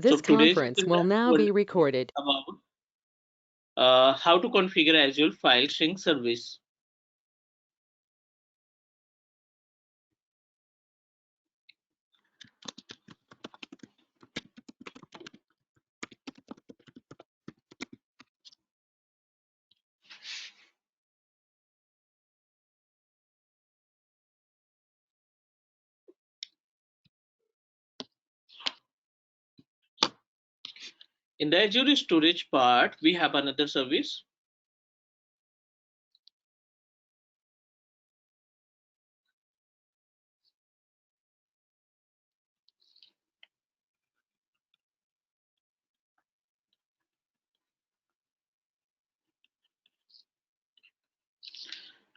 This Today's conference will now be recorded. about how to configure Azure File Sync service. In the Azure storage part, we have another service.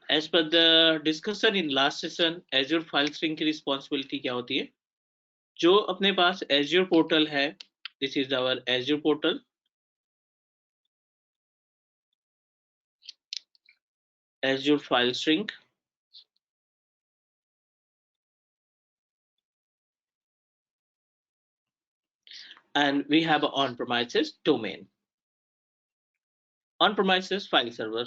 As per the discussion in last session, Azure File Sync की responsibility क्या होती है? जो अपने पास Azure portal है, this is our Azure portal. Azure File Sync. And we have an on-premises domain. On-premises file server.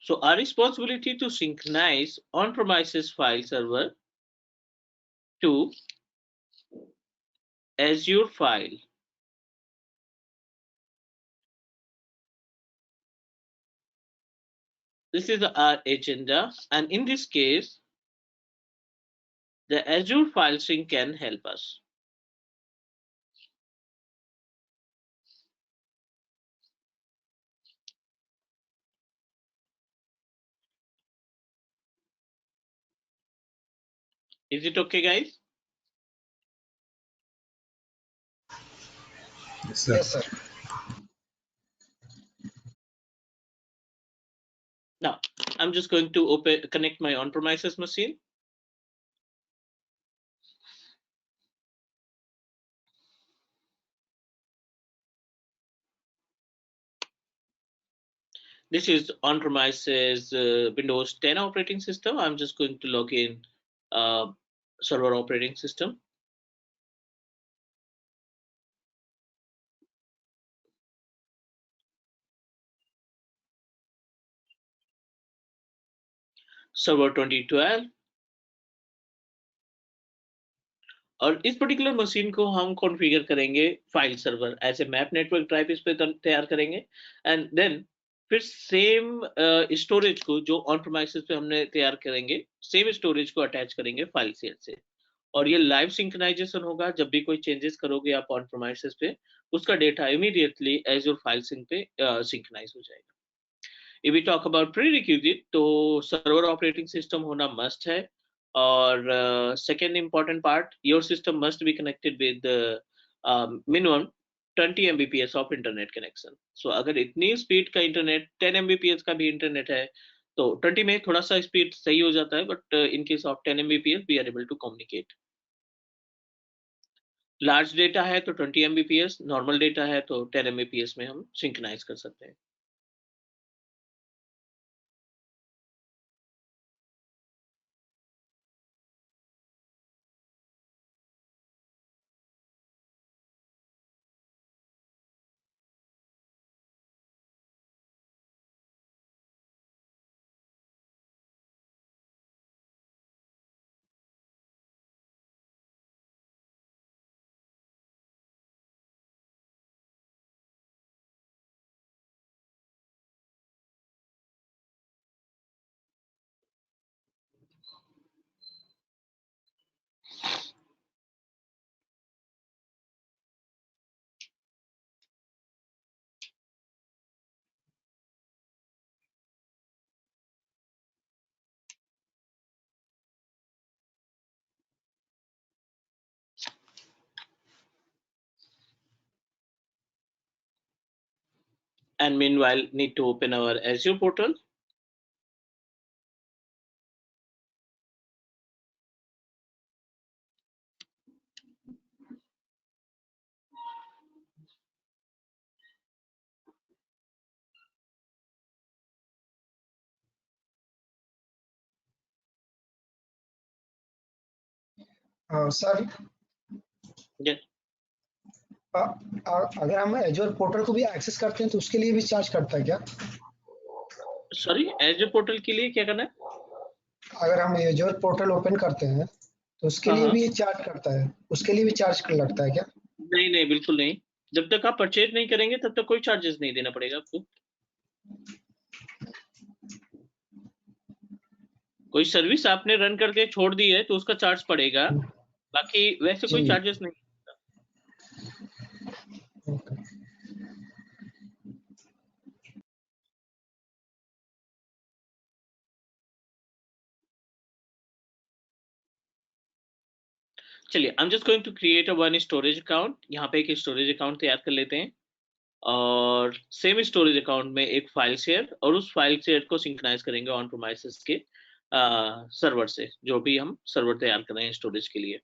So our responsibility to synchronize on-premises file server to Azure file. This is our agenda, and in this case, the Azure File Sync can help us. Is it okay, guys? Yes, sir. Yes, sir. Now, I'm just going to connect my on-premises machine. This is on-premises Windows 10 operating system. I'm just going to log in server operating system. Server 2012. और इस particular machine को हम configure करेंगे file server as a map network drive इस पे तैयार करेंगे and then फिर सेम स्टोरेज को जो ऑन प्रेमाइसेस पे हमने तैयार करेंगे सेम स्टोरेज को अटैच करेंगे फाइल शेयर से और ये लाइव सिंक्रोनाइजेशन होगा जब भी कोई चेंजेस करोगे आप ऑन प्रेमाइसेस पे उसका data immediately Azure file sync पे सिंक्रोनाइज हो जाएगा if we talk about prerequisite तो सर्वर ऑपरेटिंग सिस्टम होना मस्ट है और second important part your system must be connected with minimum 20 mbps of internet connection so अगर इतनी स्पीड का इंटरनेट 10 mbps का भी इंटरनेट है तो 20 में थोड़ा सा स्पीड सही हो जाता है but in case of 10 mbps we are able to communicate large data है तो 20 mbps नॉर्मल डेटा है तो 10 mbps में हम सिंक्रोनाइज कर सकते हैं and meanwhile need to open our Azure portal. Sir, Yeah. अगर हम एजोर पोर्टल को भी एक्सेस करते हैं तो उसके लिए भी चार्ज करता है क्या? सॉरी, एजर पोर्टल के लिए क्या करना है? अगर हम एजोर पोर्टल ओपन करते हैं तो उसके हाँ लिए हाँ, भी चार्ज करता है, उसके लिए भी चार्ज लगता है क्या? नहीं नहीं, बिल्कुल नहीं। जब तक आप परचेज नहीं करेंगे तब तक कोई चार्जेस नहीं देना पड़ेगा आपको। कोई सर्विस आपने रन करके छोड़ दी है तो उसका चार्ज पड़ेगा, बाकी वैसे कोई जी। चार्जेस नहीं। ओके। चलिए, I am just going to create a one storage account. यहाँ पे एक स्टोरेज अकाउंट तैयार कर लेते हैं, और सेम स्टोरेज अकाउंट में एक फाइल शेयर, और उस फाइल शेयर को सिंक्रोनाइज करेंगे ऑन प्रोमाइसेस के सर्वर से, जो भी हम सर्वर तैयार कर रहे हैं स्टोरेज के लिए।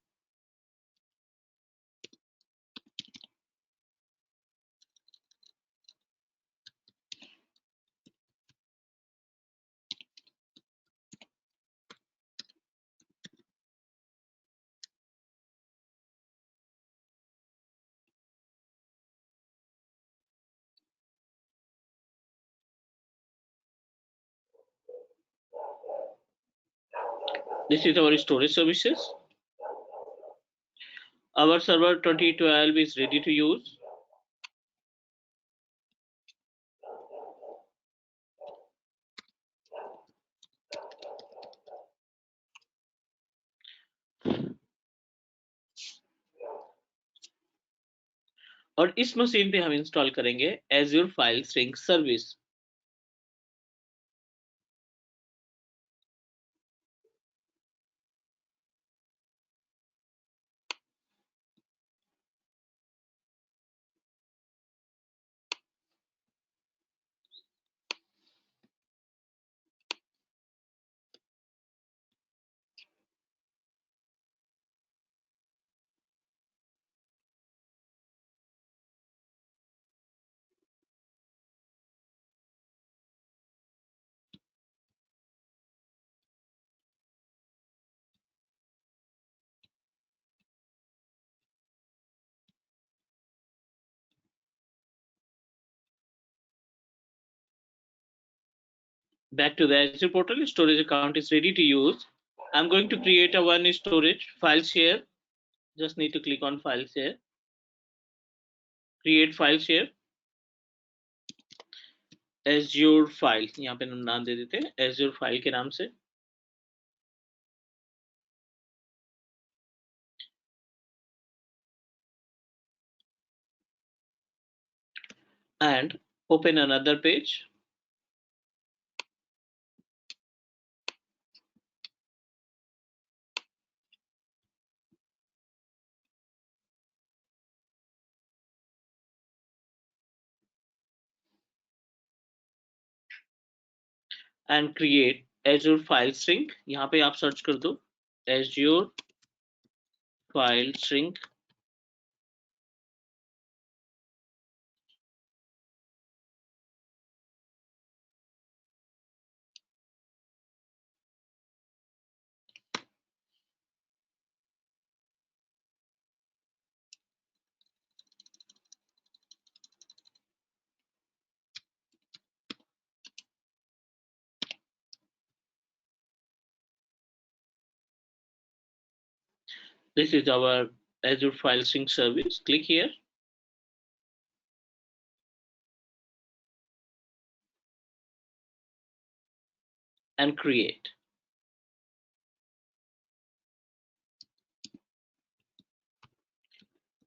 This is our storage services. Our server 2012 is ready to use. और इस मशीन पे हम इंस्टॉल करेंगे Azure File Sync service. Back to the Azure portal, storage account is ready to use. I'm going to create a one storage file share. Just need to click on file share, create file share, Azure file, यहाँ पे हम नाम दे देते हैं Azure file के नाम से, and open another page, and create Azure file sync। यहाँ पे आप सर्च कर दो Azure file sync। This is our Azure file sync service. Click here and create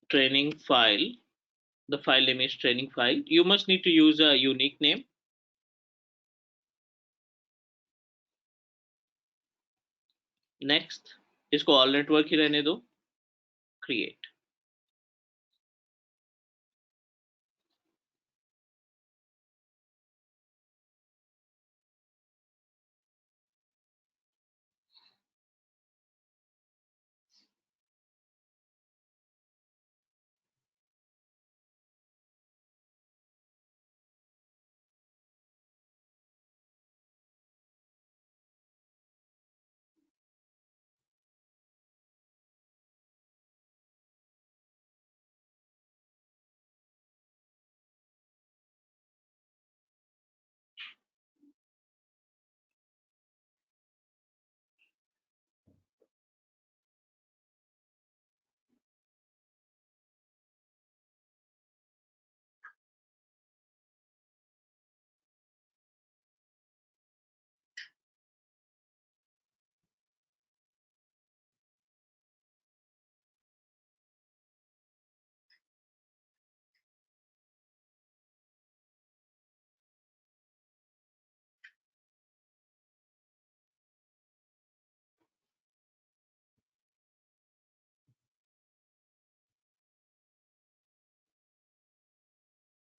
training file. The file name is training file. You must need to use a unique name. Next, इसको all network ही रहने दो, create।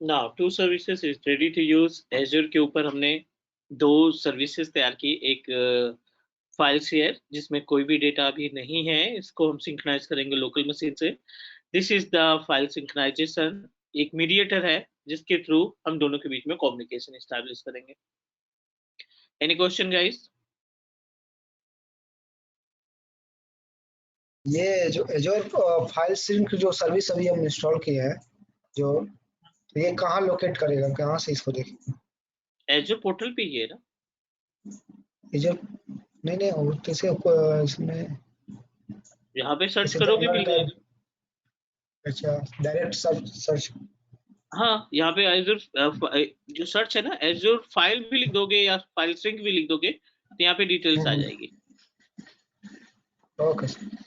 Now two services is ready to use. Azure के ऊपर हमने दो services तैयार की, एक फाइल शेयर जिसमें कोई भी डेटा अभी नहीं है, इसको हम सिंक्रोनाइज करेंगे लोकल मशीन से। This is the file synchronisation. एक मीडिएटर है जिसके थ्रू हम दोनों के बीच में कम्युनिकेशन एस्टैब्लिश करेंगे। Any question guys? ये जो एजोर फाइल सिंक जो सर्विस अभी हम इंस्टॉल किए हैं, जो तो ये कहाँ लोकेट करेगा, कहाँ से इसको देखें? एज्योर पोर्टल पे ही है ना? एजोर नहीं नहीं, वो तो इसमें यहाँ पे सर्च जैसे करोगे जनरल मिल टैब। जाएगा। अच्छा, डायरेक्ट सर्च। हाँ, यहाँ पे एज्योर जो सर्च है ना, एज्योर फाइल भी लिख दोगे या फाइल सिंक भी लिख दोगे तो यहाँ पे डिटेल्स आ जाएगी। Okay sir.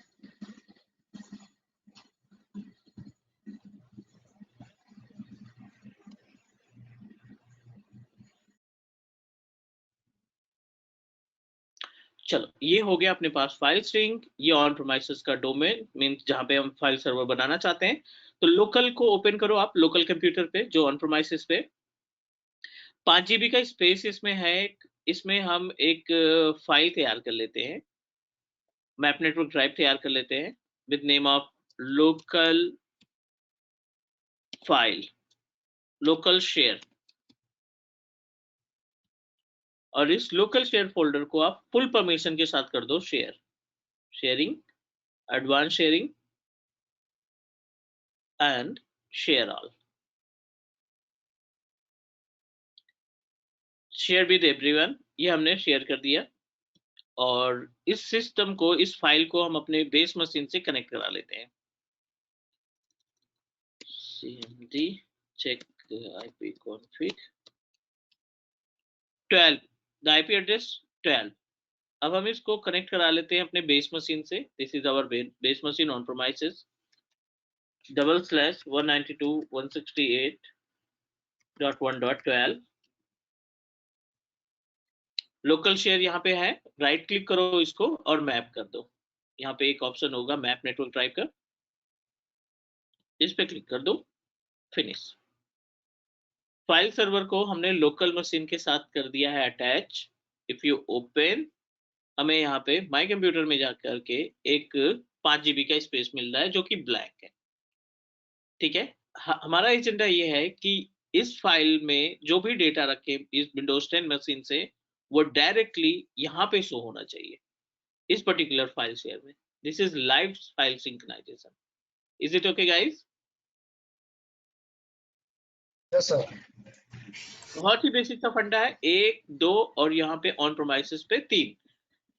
चलो, ये हो गया अपने पास फाइल सिंक। ये ऑन प्रोमाइसेस का डोमेन मीन्स जहाँ पे हम फाइल सर्वर बनाना चाहते हैं। तो लोकल को ओपन करो आप, लोकल कंप्यूटर पे जो ऑन प्रोमाइसेस पे 5 GB का स्पेस इसमें है। इसमें हम एक फाइल तैयार कर लेते हैं, मैप नेटवर्क ड्राइव तैयार कर लेते हैं with name of local file, local share. और इस लोकल शेयर फोल्डर को आप फुल परमिशन के साथ कर दो share, sharing, advance sharing and share all, share with everyone. ये हमने शेयर कर दिया। और इस सिस्टम को, इस फाइल को हम अपने बेस मशीन से कनेक्ट करा लेते हैं। cmd check ip config 12, the IP address 12। अब हम इसको कनेक्ट करा लेते हैं अपने बेस मशीन से। This is our base machine on premises /192.168.1.12। Local share यहाँ पे है, राइट क्लिक करो इसको और मैप कर दो। यहाँ पे एक ऑप्शन होगा मैप नेटवर्क ड्राइव का, इस पे क्लिक कर दो, फिनिश। फाइल सर्वर को हमने लोकल मशीन के साथ कर दिया है अटैच। इफ यू ओपन, हमें यहाँ पे माई कंप्यूटर में जाकर के एक 5 GB का स्पेस मिल रहा है जो कि ब्लैंक है। ठीक है, हमारा एजेंडा ये है कि इस फाइल में जो भी डेटा रखे इस विंडोज 10 मशीन से, वो डायरेक्टली यहाँ पे शो होना चाहिए इस पर्टिकुलर फाइल शेयर में। This is live file synchronisation. Is it okay guys? Yes sir. बहुत ही बेसिक सा फंडा है। 1 2 और यहाँ पे ऑन प्रोमाइसेस पे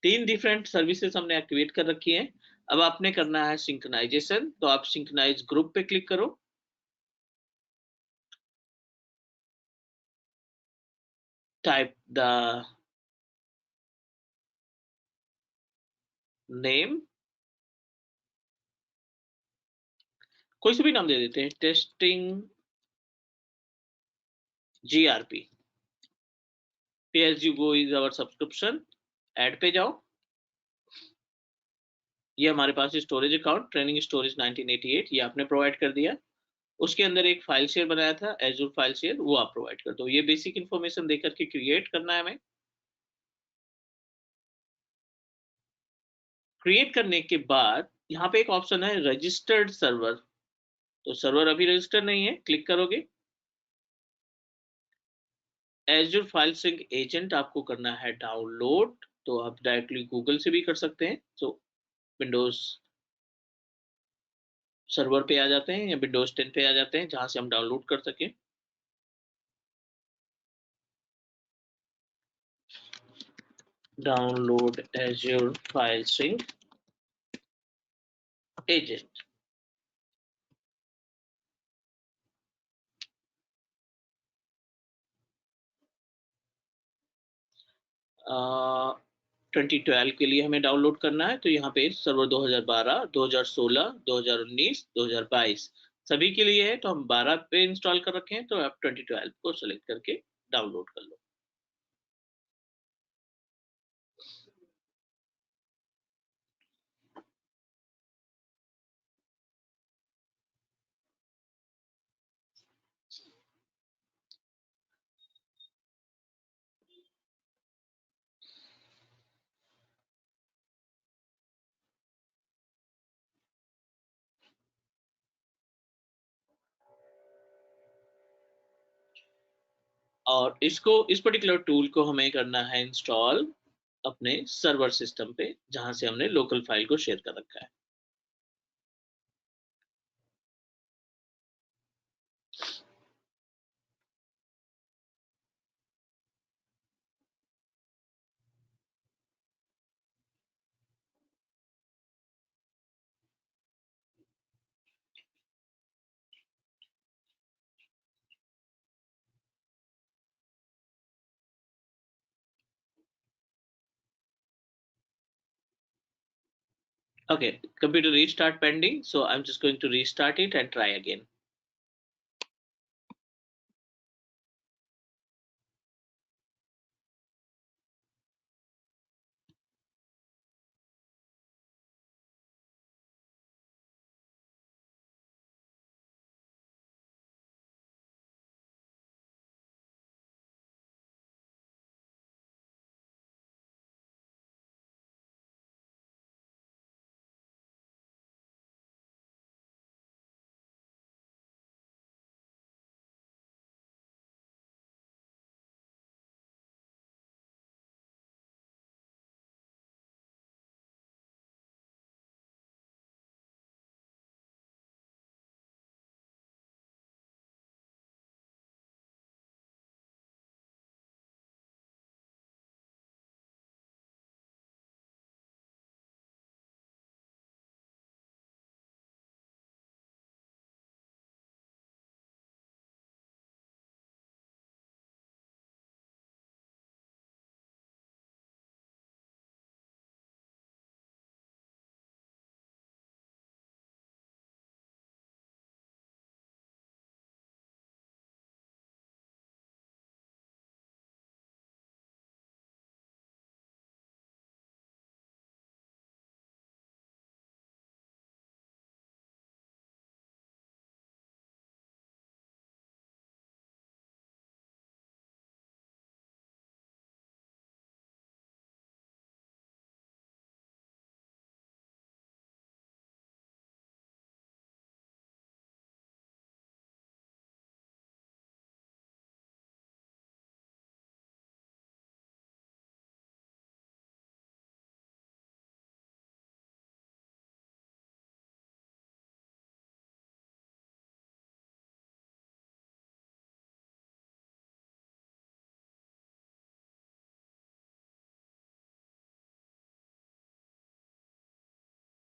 3 डिफरेंट सर्विसेज हमने एक्टिवेट कर रखी हैं। अब आपने करना है सिंक्रोनाइजेशन, तो आप सिंक्रोनाइज ग्रुप पे क्लिक करो, टाइप द नेम, कोई से भी नाम दे देते हैं, testing GRP। Pay as you go is our subscription. Add पे जाओ। ये हमारे पास स्टोरेज अकाउंट ट्रेनिंग स्टोरेज 1988 ये आपने प्रोवाइड कर दिया। उसके अंदर एक फाइल शेयर बनाया था एजूर फाइल शेयर, वो आप प्रोवाइड कर दो। ये बेसिक इंफॉर्मेशन देकर के क्रिएट करना है हमें। क्रिएट करने के बाद यहाँ पे एक ऑप्शन है रजिस्टर्ड सर्वर, तो सर्वर अभी रजिस्टर नहीं है, क्लिक करोगे। एजूर फाइल सिंक एजेंट आपको करना है डाउनलोड, तो आप डायरेक्टली गूगल से भी कर सकते हैं। तो विंडोज सर्वर पे आ जाते हैं या विंडोज 10 पे आ जाते हैं जहां से हम डाउनलोड कर सकें। Download Azure file sync agent. 2012 के लिए हमें डाउनलोड करना है, तो यहाँ पे सर्वर 2012, 2016, 2019, 2022 सभी के लिए है। तो हम 12 पे इंस्टॉल कर रखे हैं, तो आप 2012 को सेलेक्ट करके डाउनलोड कर लो। और इस पर्टिकुलर टूल को हमें करना है इंस्टॉल अपने सर्वर सिस्टम पे, जहां से हमने लोकल फाइल को शेयर कर रखा है। Okay, computer restart pending. So I'm just going to restart it and try again.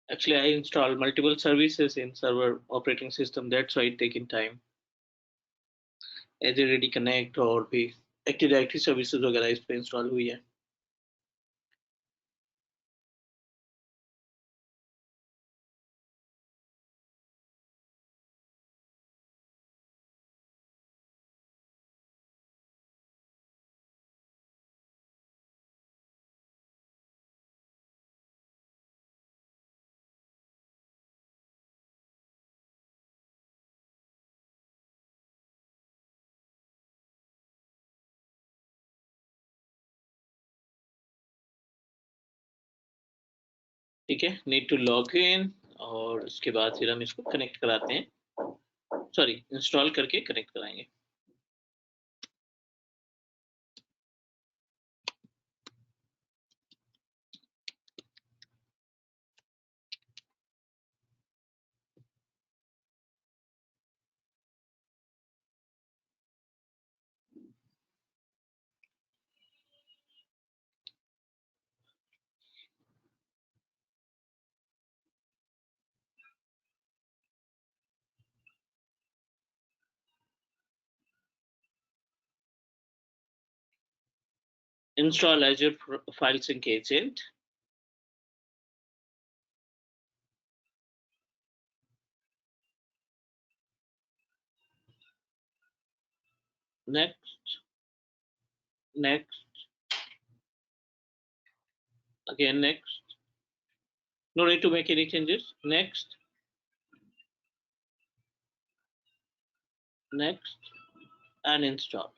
Actually, I installed multiple services in server operating system. That's why it taking time. Either ready connect और भी Active Directory services वगैरह इस पे install हुई है। ठीक है, need to log in और उसके बाद फिर हम इसको कनेक्ट कराते हैं, सॉरी इंस्टॉल करके कनेक्ट कराएंगे। Install Azure File Sync Agent. Next, next, again next. No need to make any changes. Next, next, and install.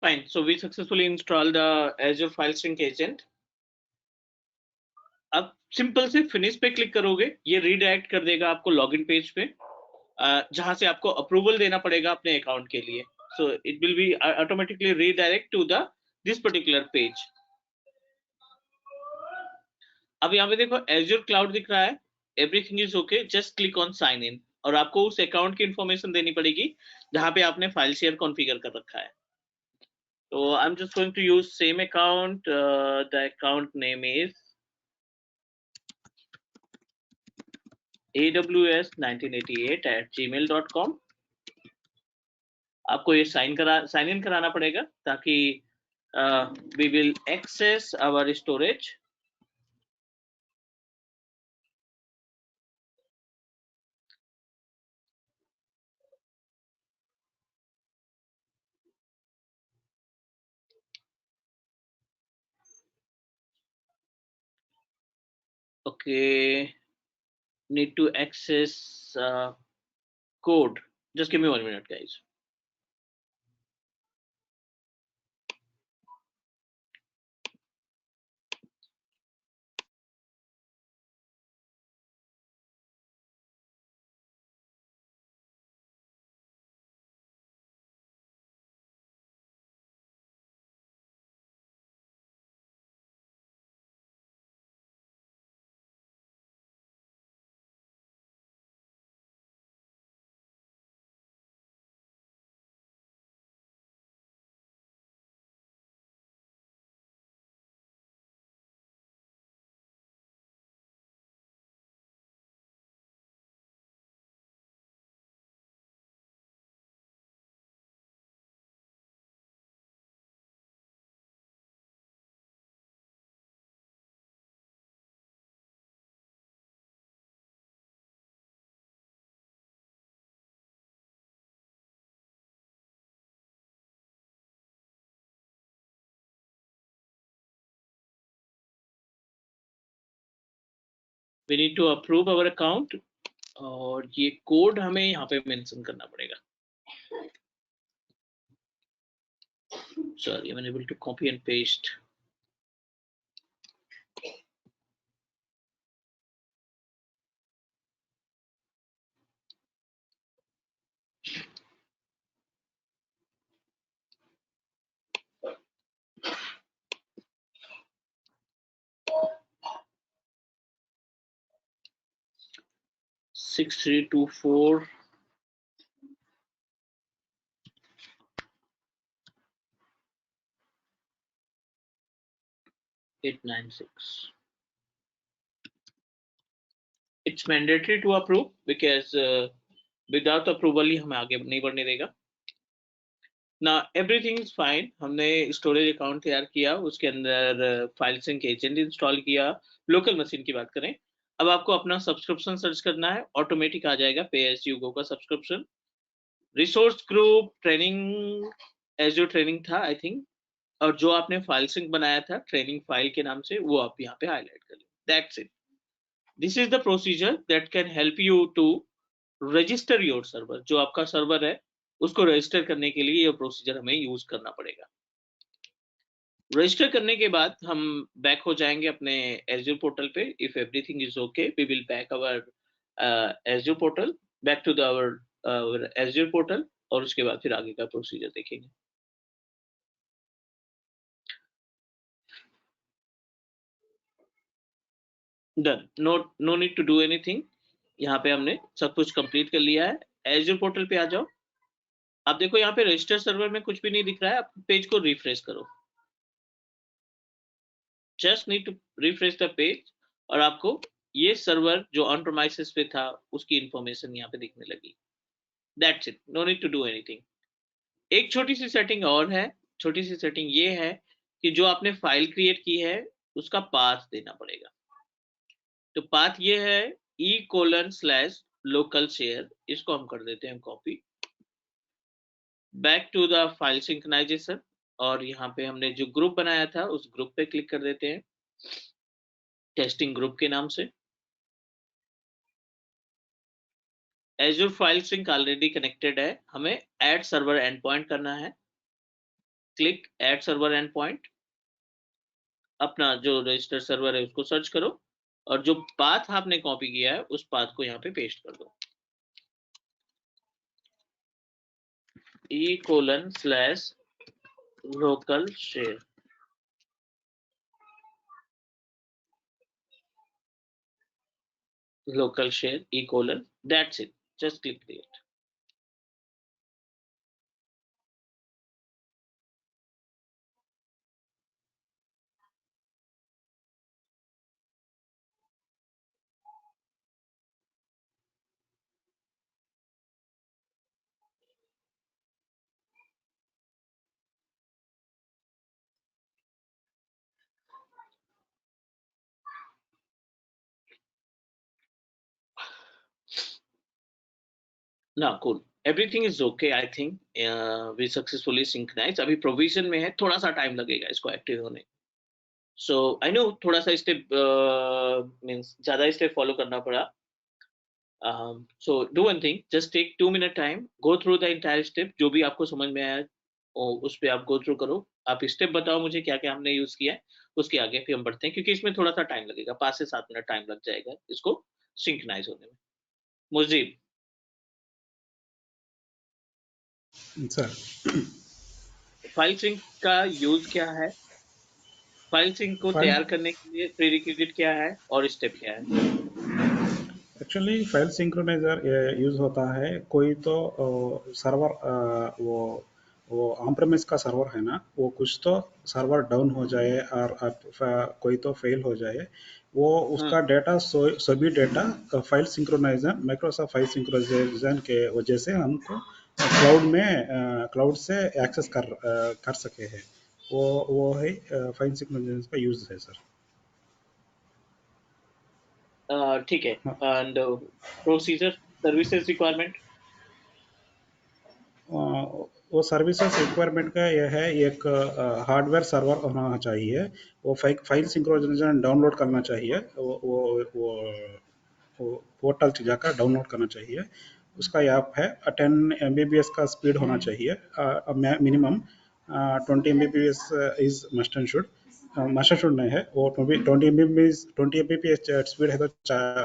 Fine. So we successfully installed the Azure File Sync Agent. अब simple से finish पे click करोगे, ये redirect कर देगा आपको login page पे, जहां से आपको अप्रूवल देना पड़ेगा अपने अकाउंट के लिए. So it will be automatically redirect to this particular page. अब यहाँ पे देखो Azure Cloud दिख रहा है, everything is okay, just click on sign in, और आपको उस अकाउंट की इंफॉर्मेशन देनी पड़ेगी जहां पे आपने फाइल शेयर कॉन्फ़िगर कर रखा है. So I'm just going to use same account. The account name is aws1988@gmail.com. आपको ये साइन इन कराना पड़ेगा ताकि we will access our storage. Okay, need to access code. Just give me 1 minute, guys. We need to approve our account, और ये code हमें यहाँ पे मेंशन करना पड़ेगा. Sorry, I'm unable to copy and paste. Six 324 896. It's mandatory to approve because without approval ही हमें आगे नहीं बढ़ने देगा. Now everything is fine. हमने स्टोरेज अकाउंट तैयार किया, उसके अंदर फाइल सिंक एजेंट इंस्टॉल किया. लोकल मशीन की बात करें, अब आपको अपना सब्सक्रिप्शन सर्च करना है, ऑटोमेटिक आ जाएगा पे एज यू गो का subscription. Resource group training Azure training था आई थिंक, और जो आपने फाइल सिंक बनाया था ट्रेनिंग फाइल के नाम से, वो आप यहाँ पे हाईलाइट कर लो. That's it. This is the procedure that can help you to register your server. जो आपका सर्वर है उसको रजिस्टर करने के लिए ये प्रोसीजर हमें यूज करना पड़ेगा. रजिस्टर करने के बाद हम बैक हो जाएंगे अपने Azure पोर्टल पे. If everything is okay we will back our Azure portal, back to our Azure portal, और उसके बाद फिर आगे का प्रोसीजर देखेंगे. Done. No need to do anything. यहाँ पे हमने सब कुछ कंप्लीट कर लिया है. Azure पोर्टल पे आ जाओ. आप देखो यहाँ पे रजिस्टर सर्वर में कुछ भी नहीं दिख रहा है. आप पेज को रिफ्रेश करो. Just need to refresh the page, और आपको ये सर्वर जो ऑन प्रेमाइसेस पे था उसकी इंफॉर्मेशन यहाँ पे दिखने लगी. That's it. No need to do anything. एक छोटी सी सेटिंग और है. छोटी सी सेटिंग ये है कि जो आपने फाइल क्रिएट की है उसका पाथ देना पड़ेगा. तो पाथ ये है e:/local share. इसको हम कर देते हैं copy. Back to the file synchronisation, और यहाँ पे हमने जो ग्रुप बनाया था उस ग्रुप पे क्लिक कर देते हैं टेस्टिंग ग्रुप के नाम से. Azure file sync already connected है, हमें ऐड सर्वर एंड पॉइंट करना है. Click add server endpoint, अपना जो रजिस्टर सर्वर है उसको सर्च करो और जो पाथ आपने कॉपी किया है उस पाथ को यहाँ पे पेस्ट कर दो, e:/local share, local share e:, that's it, just click create. Now cool, everything is okay, I think we successfully synchronized. अभी provision में है, थोड़ा सा टाइम लगेगा इसको एक्टिव होने, so I know थोड़ा सा स्टेप means ज्यादा स्टेप फॉलो करना पड़ा. So do one thing, just take 2 minute time, go through the entire step, जो भी आपको समझ में आया उस पे आप go through करो. आप स्टेप बताओ मुझे क्या क्या हमने यूज किया है, उसके आगे फिर हम बढ़ते हैं, क्योंकि इसमें थोड़ा सा टाइम लगेगा, 5 से 7 मिनट टाइम लग जाएगा इसको सिंक्रोनाइज होने में. मुजीब सर, फाइल सिंक का यूज क्या है, फाइल सिंक को फाइल तैयार करने के लिए प्रीरिक्विजिट क्या है और स्टेप क्या है? एक्चुअली फाइल सिंक्रोनाइजर यूज होता है, कोई तो सर्वर वो ऑन प्रेमिस का सर्वर है ना, वो कुछ तो सर्वर डाउन हो जाए और कोई तो फेल हो जाए, वो उसका डेटा सभी data file synchroniser Microsoft file synchronisation के वजह से हमको क्लाउड से एक्सेस कर सके हैं, वो है फाइल सिंक्रोनाइजेशन का यूज है सर. ठीक है. एंड प्रोसीजर सर्विसेज रिक्वायरमेंट, वो सर्विसेज रिक्वायरमेंट का यह है, एक हार्डवेयर सर्वर होना चाहिए, वो फाइल सिंक्रोनाइजेशन डाउनलोड करना चाहिए, वो पोर्टल जाकर डाउनलोड करना चाहिए. उसका ऐप है 10 MBPS का स्पीड होना चाहिए, minimum 20 MBPS is must and should, नहीं है वो 20 MBPS स्पीड है तो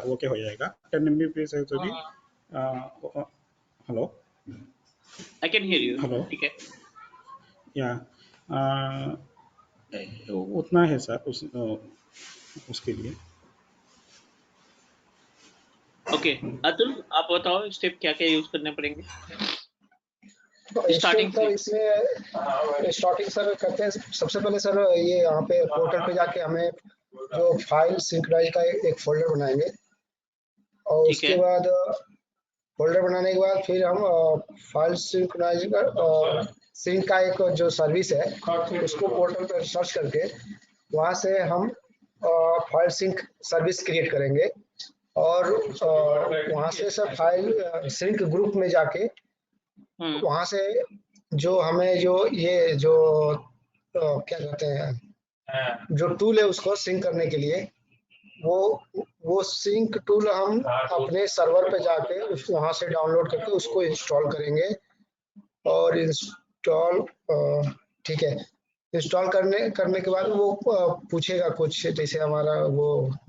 वो क्या हो जाएगा, 10 MBPS है तो भी. Hello I can hear you. Hello ठीक है. या उतना है सर उसके लिए. ओके अतुल, आप बताओ स्टेप क्या क्या यूज करने पड़ेंगे स्टार्टिंग सर इसमें स्टार्टिंग सर करते हैं. सबसे पहले सर ये यहाँ पे पोर्टल पे जाके हमें जो फाइल सिंक्रोनाइज का एक फोल्डर बनाएंगे, और ठीक उसके है. बाद फोल्डर बनाने के बाद फिर हम फाइल सिंक्रोनाइज सिंक का एक जो सर्विस है उसको पोर्टल पर सर्च करके वहाँ से हम फाइल सिंक सर्विस क्रिएट करेंगे, और वहाँ से सर फाइल सिंक ग्रुप में जाके वहाँ से जो हमें जो ये जो क्या कहते हैं जो टूल है उसको सिंक करने के लिए, वो सिंक टूल हम अपने सर्वर पे जाके वहाँ से डाउनलोड करके उसको इंस्टॉल करेंगे. और इंस्टॉल ठीक है, इंस्टॉल करने के बाद वो पूछेगा कुछ, जैसे हमारा वो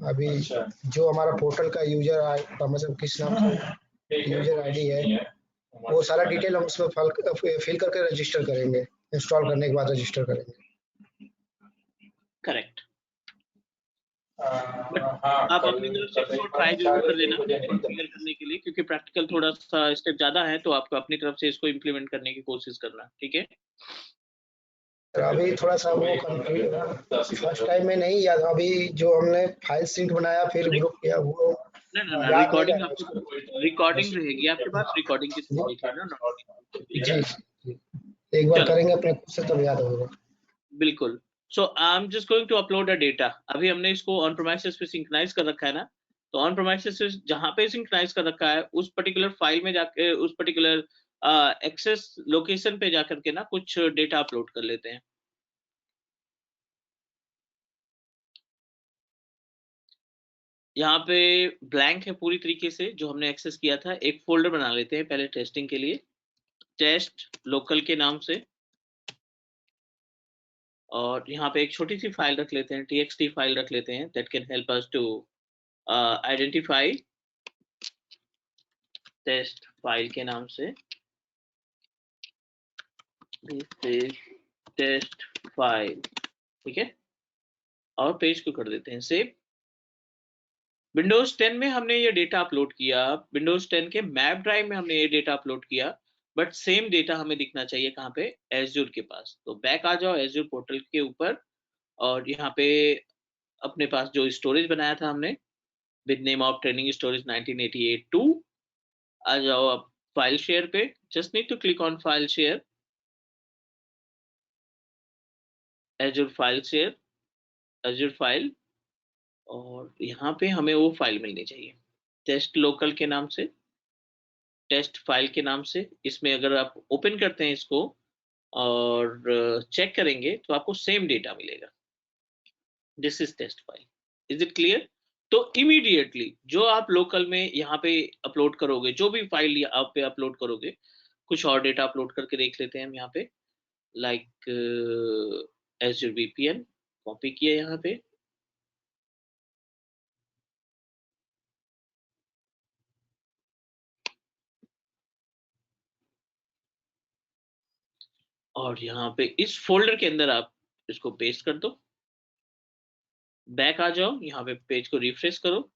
अभी जो हमारा पोर्टल का यूजर मतलब किस नाम से यूजर आईडी है, वो सारा डिटेल हम उसमें फिल करके रजिस्टर करेंगे, इंस्टॉल करने के बाद रजिस्टर करेंगे. करेक्ट. आप अपनी तरफ से इसको ट्राई जरूर कर लेना कॉन्फ़िगर करने के लिए, क्योंकि प्रैक्टिकल थोड़ा सा स्टेप ज्यादा है, तो आपको अपनी तरफ से इसको इम्प्लीमेंट करने की कोशिश करना. ठीक है. अभी थोड़ा सा वो फर्स्ट टाइम में नहीं याद, अभी जो हमने फाइल सिंक बनाया फिर ग्रुप किया वो ना याद रिकॉर्डिंग, रहेगा. आपको रिकॉर्डिंग रहेगी आपके पास, रिकॉर्डिंग की समझ देखिए ना. ठीक है. जी एक बार करेंगे अपने खुद से तब याद होगा. बिल्कुल. So I am just going to upload a data. अभी हमने इसको ऑन प्रेमाइसेस पे सिंक्रोनाइज कर रखा है ना, तो ऑन प्रेमाइसेस जहां पे सिंक्रोनाइज कर रखा है उस पर्टिकुलर फाइल में जाके उस पर्टिकुलर एक्सेस लोकेशन पे जाकर के ना कुछ डेटा अपलोड कर लेते हैं. यहाँ पे ब्लैंक है पूरी तरीके से जो हमने एक्सेस किया था. एक फोल्डर बना लेते हैं पहले टेस्टिंग के लिए, टेस्ट लोकल के नाम से. और यहाँ पे एक छोटी सी फाइल रख लेते हैं, txt फाइल रख लेते हैं, that can help us to identify test file के नाम से। दिस इज टेस्ट फाइल, ठीक है, और पेज को कर देते हैं सेव। विंडोज 10 में हमने ये डेटा अपलोड किया, विंडोज 10 के मैप ड्राइव में हमने ये डेटा अपलोड किया, बट सेम डेटा हमें दिखना चाहिए कहाँ पे, एज्योर के पास। तो बैक आ जाओ एज्योर पोर्टल के ऊपर, और यहाँ पे अपने पास जो स्टोरेज बनाया था हमने with name of training storage 1988-2, आ जाओ अब फाइल शेयर पे, just need to click on file share, Azure file share, Azure file, और यहाँ पे हमें वो फाइल मिलनी चाहिए टेस्ट लोकल के नाम से, टेस्ट फाइल के नाम से। इसमें अगर आप ओपन करते हैं इसको और चेक करेंगे तो आपको सेम डेटा मिलेगा, this is test file. Is it clear? तो इमीडिएटली जो आप लोकल में यहाँ पे अपलोड करोगे, जो भी फाइल आप पे अपलोड करोगे, कुछ और डेटा अपलोड करके देख लेते हैं हम यहाँ पे, लाइक एज़्योर वीपीएन कॉपी किया यहाँ पे, और यहाँ पे इस फोल्डर के अंदर आप इसको पेस्ट कर दो। बैक आ जाओ, यहाँ पे पेज को रिफ्रेश करो,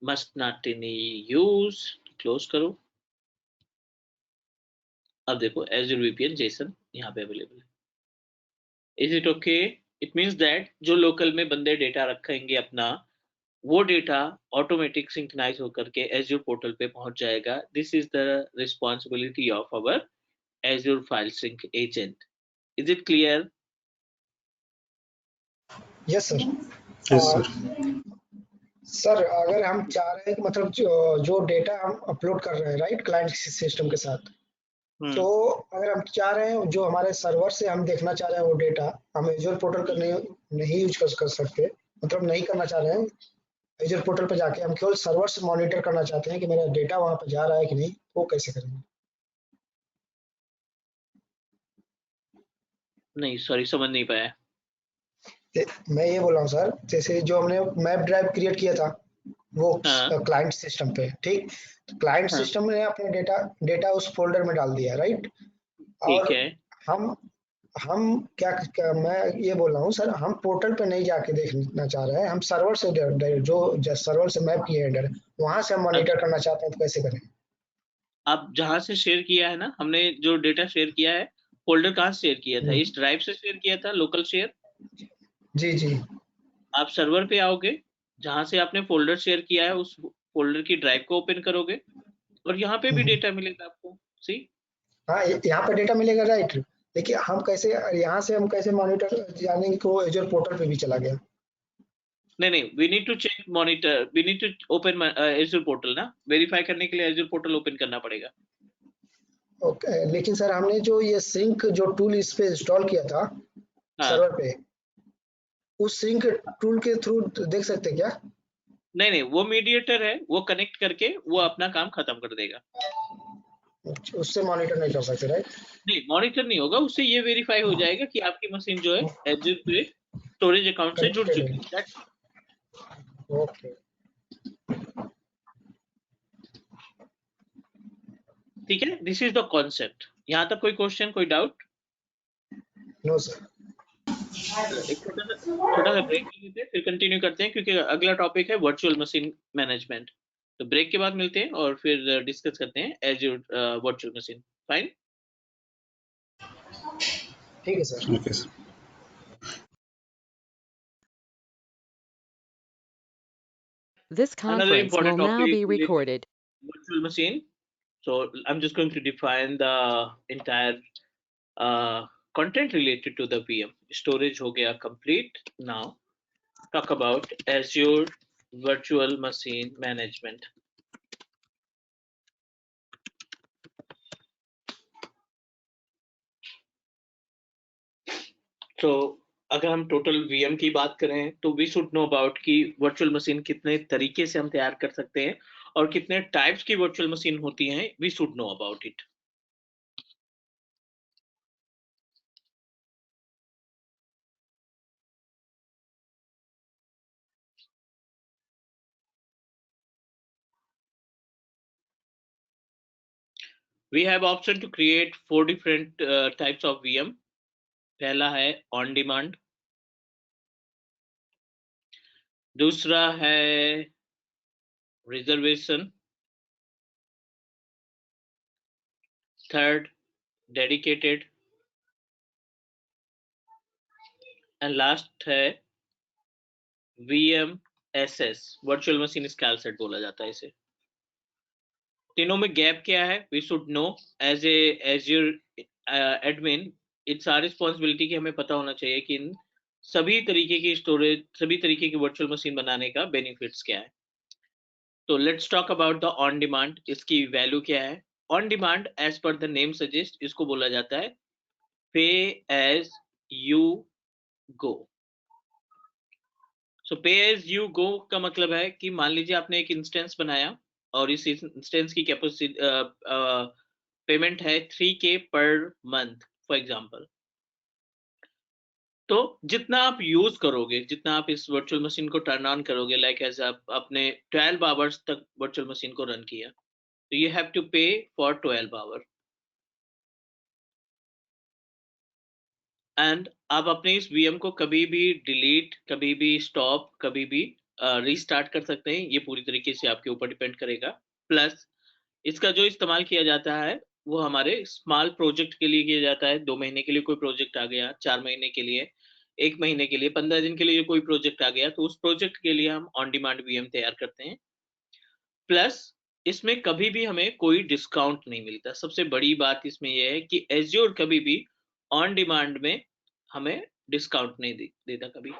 must not in use, close करो। अब देखो एज़्योर वीपीएन जेसन यहाँ पे अवेलेबल है। Is it okay? It means that जो लोकल में बंदे डेटा रखेंगे अपना, वो डेटा ऑटोमेटिक सिंक्रोनाइज होकर के एज़्योर पोर्टल पे पहुंच जाएगा। This is the responsibility of our Azure file sync agent. Is it clear? Yes sir. Yes sir. Sir अगर हम चाह रहे हैं कि मतलब जो डेटा हम अपलोड कर रहे हैं राइट क्लाइंट सिस्टम के साथ, तो अगर हम चाह रहे हैं जो हमारे सर्वर से हम देखना चाह रहे हैं वो डेटा हम एज़्योर पोर्टल पर नहीं यूज कर सकते, मतलब नहीं करना चाह रहे हैं एज़्योर पोर्टल पर जाके, हम केवल सर्वर से मॉनिटर करना चाहते हैं कि मेरा डेटा वहां पर जा रहा है कि नहीं, वो कैसे करेंगे? नहीं सॉरी, समझ नहीं पाया। मैं ये बोल रहा हूँ सर, जैसे जो हमने मैप ड्राइव क्रिएट किया था वो हाँ क्लाइंट सिस्टम पे, ठीक, क्लाइंट हाँ सिस्टम ने अपने डेटा उस फोल्डर में डाल दिया राइट, ठीक और है। हम क्या मैं ये बोल रहा हूँ सर, हम पोर्टल पे नहीं जाके देखना चाह रहे हैं, हम सर्वर से जो सर्वर से मैप किए हैं वहां से हम मॉनिटर करना चाहते हैं, तो कैसे करें? अब जहां से शेयर किया है ना हमने, जो डेटा शेयर किया है, फोल्डर कहाँ से शेयर किया था? इस ड्राइव से शेयर किया था, लोकल शेयर। जी जी। आप सर्वर पे आओगे, जहां से आपने फोल्डर शेयर किया है उस फोल्डर की ड्राइव को ओपन करोगे, और यहाँ पे भी डेटा मिलेगा आपको। सी, हाँ यहाँ पे डेटा मिलेगा राइट, लेकिन हम कैसे यहाँ से हम कैसे मॉनिटर जानेंगे कि वो एज़्योर पोर्टल पे भी चला गया? नहीं नहीं, we need to check monitor, we need to open Azure portal ना, वेरीफाई करने के लिए एज़्योर पोर्टल ओपन करना पड़ेगा। ओके, लेकिन सर हमने जो ये सिंक जो टूल इस पे इंस्टॉल किया था हाँ, सर्वर पे, उस सिंक टूल के थ्रू देख सकते हैं क्या? नहीं नहीं, वो मीडिएटर है, वो कनेक्ट करके वो अपना काम खत्म कर देगा। उससे मॉनिटर नहीं कर सकते राइट? नहीं, मॉनिटर नहीं होगा, उससे ये वेरीफाई हो जाएगा कि आपकी मशीन जो है एज़्योर पे स्टोरेज अकाउंट से जुड़ कनेक्टेड चुकी है। है। That's okay. ठीक है, दिस इज द कॉन्सेप्ट। यहाँ तक कोई क्वेश्चन, कोई डाउट? No sir. एक छोटा सा ब्रेक लेते हैं, फिर कंटिन्यू करते हैं, क्योंकि अगला टॉपिक है वर्चुअल मशीन मैनेजमेंट। तो ब्रेक के बाद मिलते हैं और फिर डिस्कस करते हैं एज़्योर वर्चुअल मशीन। फाइन, ठीक है sir. Okay sir. This another conference will important now topic be related recorded. to virtual machine. So I'm just going to define the entire content related to the VM. Storage हो गया complete. Now talk about Azure Virtual Machine Management. So अगर हम total VM की बात करें तो we should know about कि virtual machine कितने तरीके से हम तैयार कर सकते हैं और कितने टाइप्स की वर्चुअल मशीन होती हैं, we should know about it. We have option to create 4 different types of VM. पहला है on demand, दूसरा है reservation, third dedicated, and last है VMSS, virtual machine scale set बोला जाता है इसे। तीनों में गैप क्या है? We should know as Azure admin, it's our responsibility कि हमें पता होना चाहिए कि इन सभी तरीके की स्टोरेज, सभी तरीके की वर्चुअल मशीन बनाने का बेनिफिट्स क्या है। तो let's talk about the on demand. इसकी वैल्यू क्या है? On demand as per the name suggest, इसको बोला जाता है पे एज यू गो। सो पे एज यू गो का मतलब है कि मान लीजिए आपने एक इंस्टेंस बनाया और इस इंस्टेंस की कैपेसिटी पेमेंट है 3K per month for example. तो जितना आप यूज करोगे, जितना आप इस वर्चुअल मशीन को टर्न ऑन करोगे, लाइक एज आप अपने 12 आवर्स तक वर्चुअल मशीन को रन किया, तो यू हैव टू पे फॉर 12 आवर। एंड आप अपने इस VM को कभी भी डिलीट, कभी भी स्टॉप, कभी भी रीस्टार्ट कर सकते हैं। ये पूरी तरीके से आपके ऊपर डिपेंड करेगा। प्लस इसका जो इस्तेमाल किया जाता है वो हमारे स्मॉल प्रोजेक्ट के लिए किया जाता है। 2 महीने के लिए कोई प्रोजेक्ट आ गया, 4 महीने के लिए, 1 महीने के लिए, 15 दिन के लिए कोई प्रोजेक्ट आ गया, तो उस प्रोजेक्ट के लिए हम ऑन डिमांड VM तैयार करते हैं। प्लस इसमें कभी भी हमें कोई डिस्काउंट नहीं मिलता। सबसे बड़ी बात इसमें यह है कि Azure कभी भी ऑन डिमांड में हमें डिस्काउंट नहीं देता कभी।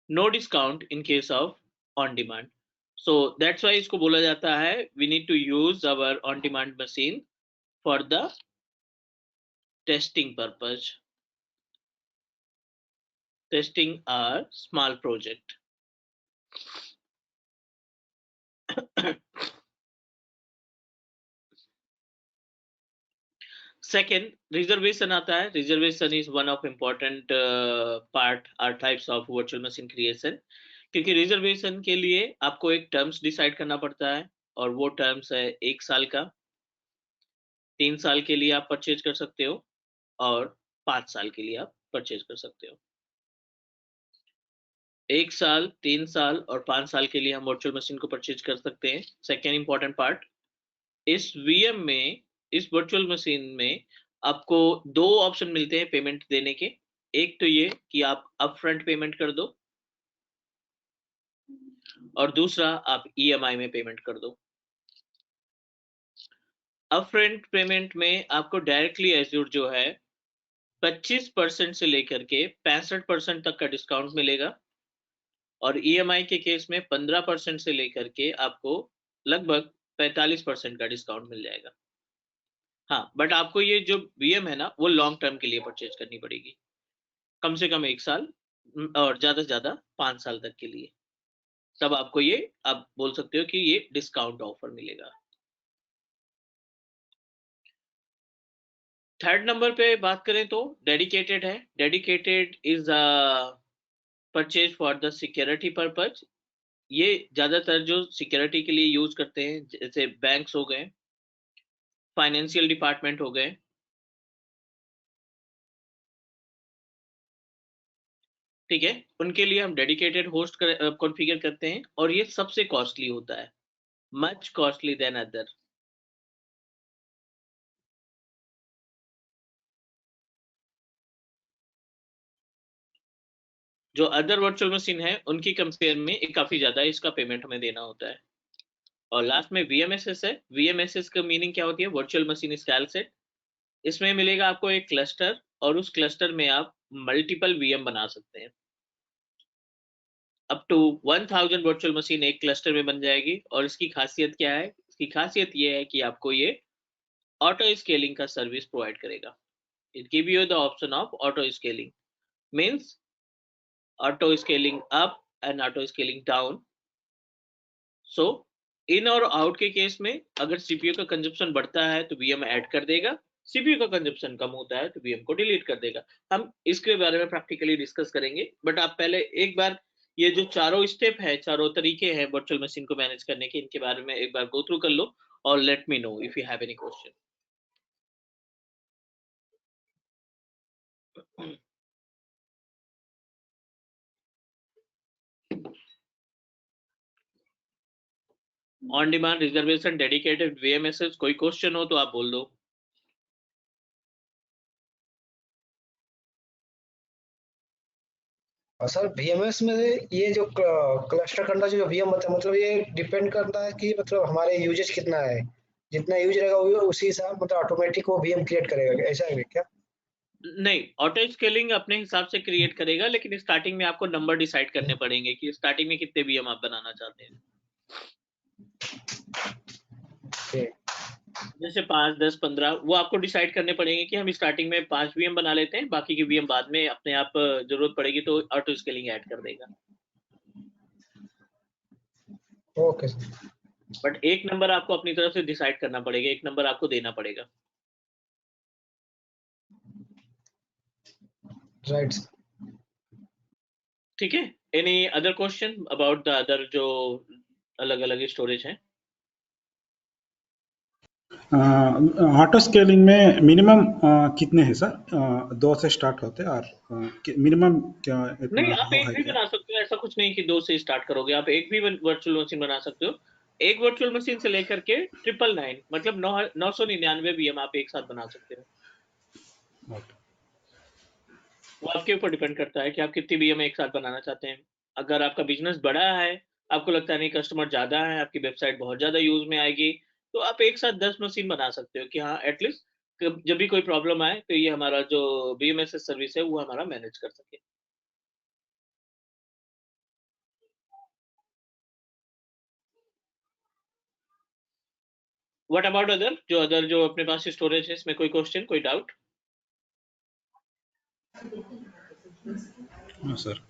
No discount in case of on demand. So that's why इसको बोला जाता है we need to use our on demand machine for the testing purpose, testing our small project. Second, reservation आता है। Reservation is one of important part or types of virtual machine creation, क्योंकि reservation के लिए आपको एक terms decide करना पड़ता है और वो terms है 1 साल का, 3 साल के लिए आप परचेज कर सकते हो और 5 साल के लिए आप परचेज कर सकते हो। 1 साल, 3 साल और 5 साल के लिए हम वर्चुअल मशीन को परचेज कर सकते हैं। सेकेंड इंपॉर्टेंट पार्ट, इस VM में, इस वर्चुअल मशीन में आपको 2 ऑप्शन मिलते हैं पेमेंट देने के। एक तो ये कि आप अपफ्रंट पेमेंट कर दो और दूसरा आप EMI में पेमेंट कर दो। अपफ्रंट पेमेंट में आपको डायरेक्टली Azure जो है 25% से लेकर के 65% तक का डिस्काउंट मिलेगा और EMI के केस में 15% से लेकर के आपको लगभग 45% का डिस्काउंट मिल जाएगा। हाँ, बट आपको ये जो VM है ना, वो लॉन्ग टर्म के लिए परचेज करनी पड़ेगी, कम से कम 1 साल और ज्यादा से ज्यादा 5 साल तक के लिए। तब आपको ये, आप बोल सकते हो कि ये डिस्काउंट ऑफर मिलेगा। थर्ड नंबर पे बात करें तो डेडिकेटेड है। Dedicated is purchase for the security purpose. ये ज्यादातर जो सिक्योरिटी के लिए यूज करते हैं, जैसे बैंक्स हो गए, फाइनेंशियल डिपार्टमेंट हो गए, ठीक है, उनके लिए हम डेडिकेटेड होस्ट कॉन्फ़िगर करते हैं और ये सबसे कॉस्टली होता है, मच कॉस्टली देन अदर। जो अदर वर्चुअल मशीन है उनकी कंपेयर में काफी ज्यादा इसका पेमेंट हमें देना होता है। और लास्ट में VMSS है। VMSS का मीनिंग क्या होती है? Virtual machine scale set. इसमें मिलेगा आपको एक क्लस्टर और उस क्लस्टर में आप मल्टीपल VM बना सकते हैं। अप टू 1000 वर्चुअल मशीन एक क्लस्टर में बन जाएगी। और इसकी खासियत क्या है? इसकी खासियत ये है कि आपको ये ऑटो स्केलिंग का सर्विस प्रोवाइड करेगा। It give you the option of auto scaling, means auto scaling up and auto scaling down. So in और आउट के केस में अगर CPU का कंजप्शन बढ़ता है तो VM ऐड कर देगा, CPU का कंजप्शन कम होता है तो VM को डिलीट कर देगा। हम इसके बारे में प्रैक्टिकली डिस्कस करेंगे, बट आप पहले एक बार ये जो चारों स्टेप है, चारों तरीके हैं वर्चुअल मशीन को मैनेज करने के, इनके बारे में एक बार गो थ्रू कर लो or let me know if you have any question. On demand reservation dedicated VMSS, कोई क्वेश्चन हो तो आप बोल दो। सर VMS में ये जो क्लस्टर करना जो VM होता है, मतलब ये डिपेंड करता है कि मतलब हमारे यूजेज कितना है, जितना यूज रहेगा उसी हिसाब मतलब ऑटोमेटिक वो VM क्रिएट करेगा, ऐसा है क्या? नहीं, ऑटो स्केलिंग अपने हिसाब से क्रिएट करेगा, लेकिन स्टार्टिंग में आपको नंबर डिसाइड करने पड़ेंगे कि स्टार्टिंग में कितने VM आप बनाना चाहते हैं। जैसे 5, 10, 15 वो आपको डिसाइड करने पड़ेंगे कि हम स्टार्टिंग में 5 VM बना लेते हैं, बाकी की VM बाद में अपने आप जरूरत पड़ेगी तो ऑटो स्केलिंग ऐड कर देगा। ओके बट एक नंबर आपको अपनी तरफ से डिसाइड करना पड़ेगा, एक नंबर आपको देना पड़ेगा। राइट। ठीक है, any other question about the other जो अलग अलग स्टोरेज हैं? ऑटो स्केलिंग में मिनिमम कितने हैं सर? 2 से स्टार्ट होते हैं और मिनिमम क्या इतना नहीं, आप एक है भी क्या? बना सकते हो, ऐसा कुछ नहीं कि 2 से स्टार्ट करोगे, आप एक भी वर्चुअल मशीन बना सकते हो। एक वर्चुअल मशीन से लेकर के 999 मतलब 999 VM आप एक साथ बना सकते हो। वो आपके ऊपर डिपेंड करता है कि आप कितनी VM एक साथ बनाना चाहते हैं। अगर आपका बिजनेस बड़ा है, आपको लगता है नहीं कस्टमर ज्यादा है, आपकी वेबसाइट बहुत ज्यादा यूज में आएगी, तो आप एक साथ 10 मशीन बना सकते हो कि हाँ एटलीस्ट जब भी कोई प्रॉब्लम आए तो ये हमारा जो BMSS सर्विस है वो हमारा मैनेज कर सके। व्हाट अबाउट अदर जो अपने पास स्टोरेज है, इसमें कोई क्वेश्चन, कोई डाउट? सर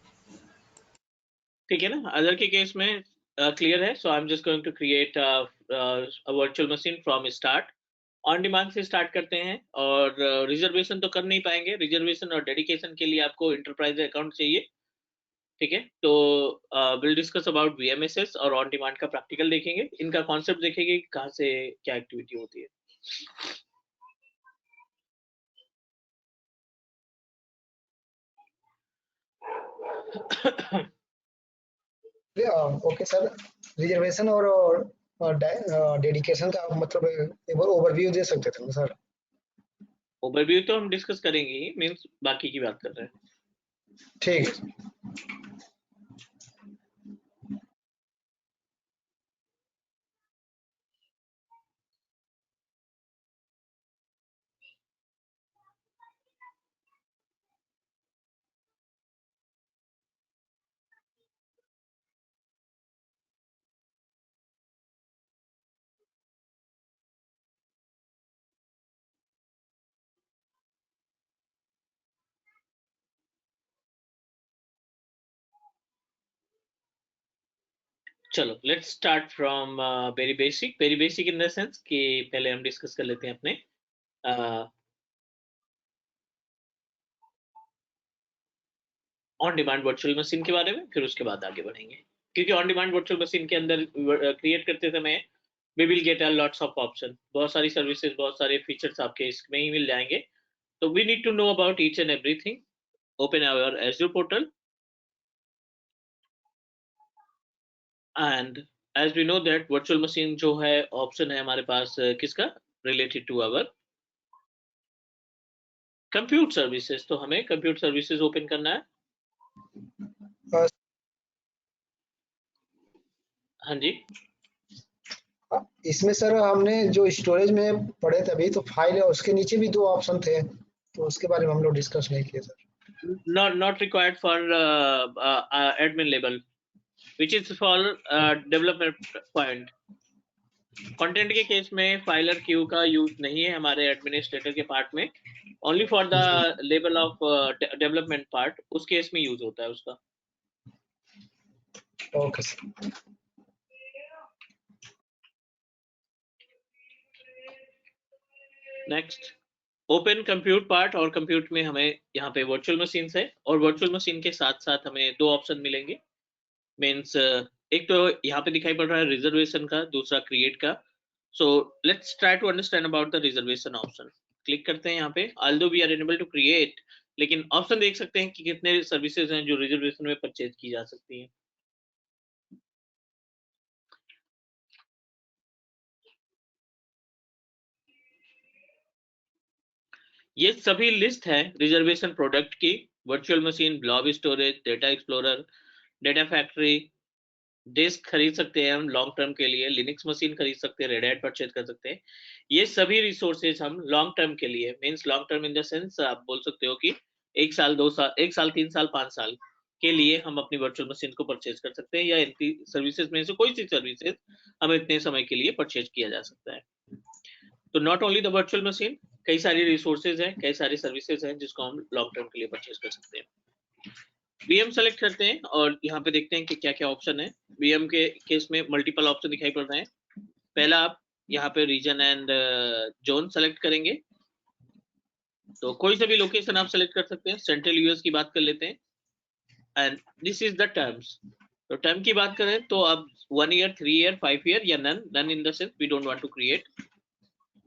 ठीक है ना, अदर के केस में क्लियर है। So I am just going to create a virtual machine from start. On demand से स्टार्ट करते हैं, और रिजर्वेशन तो कर नहीं पाएंगे, रिजर्वेशन और डेडिकेशन के लिए आपको इंटरप्राइज अकाउंट चाहिए। ठीक है, तो विल डिस्कस अबाउट VMSS और ऑन डिमांड का प्रैक्टिकल देखेंगे, इनका कॉन्सेप्ट देखेंगे कहाँ से क्या एक्टिविटी होती है। ओके सर, रिजर्वेशन और डेडिकेशन का आप मतलब एक बार ओवरव्यू दे सकते थे ना सर? ओवरव्यू तो हम डिस्कस करेंगे ही, मींस बाकी की बात कर रहे हैं। ठीक है। चलो let's start from very basic in the sense कि पहले हम डिस्कस कर लेते हैं अपने ऑन डिमांड वर्चुअल मशीन के बारे में, फिर उसके बाद आगे बढ़ेंगे। क्योंकि ऑन डिमांड वर्चुअल मशीन के अंदर क्रिएट करते समय we will get a lots of option, बहुत सारी सर्विसेज, बहुत सारे फीचर्स आपके इसमें ही मिल जाएंगे। तो we need to know about each and everything. Open our Azure portal and as we know that virtual machine जो है ऑप्शन है हमारे पास किसका, related to our compute services. तो हमें कंप्यूट सर्विसेज ओपन करना है। हाँ जी, इसमें सर हमने जो स्टोरेज में पढ़े थे अभी, तो फाइल है उसके नीचे भी 2 ऑप्शन थे, तो उसके बारे में हम लोग डिस्कस नहीं किए sir. not required for admin label, which is for development point। Content के केस में फाइलर क्यू का यूज नहीं है हमारे एडमिनिस्ट्रेटर के पार्ट में, only for the level of development part, उस केस में यूज होता है उसका। Okay sir. Next, open compute part, और कंप्यूट में हमें यहाँ पे वर्चुअल मशीन है, और वर्चुअल मशीन के साथ साथ हमें 2 ऑप्शन मिलेंगे। मीन्स एक तो यहाँ पे दिखाई पड़ रहा है रिजर्वेशन का, दूसरा क्रिएट का। So let's try to understand about the reservation option. Click करते हैं यहाँ पे, although we are unable to create, लेकिन ऑप्शन देख सकते हैं कि कितने सर्विसेज हैं जो रिजर्वेशन में परचेज की जा सकती हैं। ये सभी लिस्ट है रिजर्वेशन प्रोडक्ट की, virtual machine, blob storage, data explorer, data factory, disk खरीद सकते हैं हम लॉन्ग टर्म के लिए, लिनक्स मशीन खरीद सकते हैं, रेड हैट परचेज कर सकते हैं। ये सभी रिसोर्सेज हम लॉन्ग टर्म के लिए, means long term in the sense आप बोल सकते हो कि 1 साल 2 साल 1 साल 3 साल 5 साल के लिए हम अपनी वर्चुअल मशीन को परचेज कर सकते हैं, या इतनी सर्विसेज में से कोई सी सर्विसेज हमें इतने समय के लिए परचेज किया जा सकता है। तो not only the virtual machine, कई सारी रिसोर्सेज हैं, कई सारी सर्विसेज हैं जिसको हम लॉन्ग टर्म के लिए परचेज कर सकते हैं। वीएम सेलेक्ट करते हैं और यहाँ पे देखते हैं कि क्या क्या ऑप्शन है। वीएम के केस में मल्टीपल ऑप्शन दिखाई पड़ रहे हैं। पहला आप यहाँ पे रीजन एंड जोन सेलेक्ट करेंगे, तो कोई सा भी लोकेशन आप सेलेक्ट कर सकते हैं। सेंट्रल यूएस की बात कर लेते हैं, and this is the terms. तो टर्म की बात करें तो अब 1 ईयर, 3 ईयर, 5 ईयर या none in the sense we don't want to create.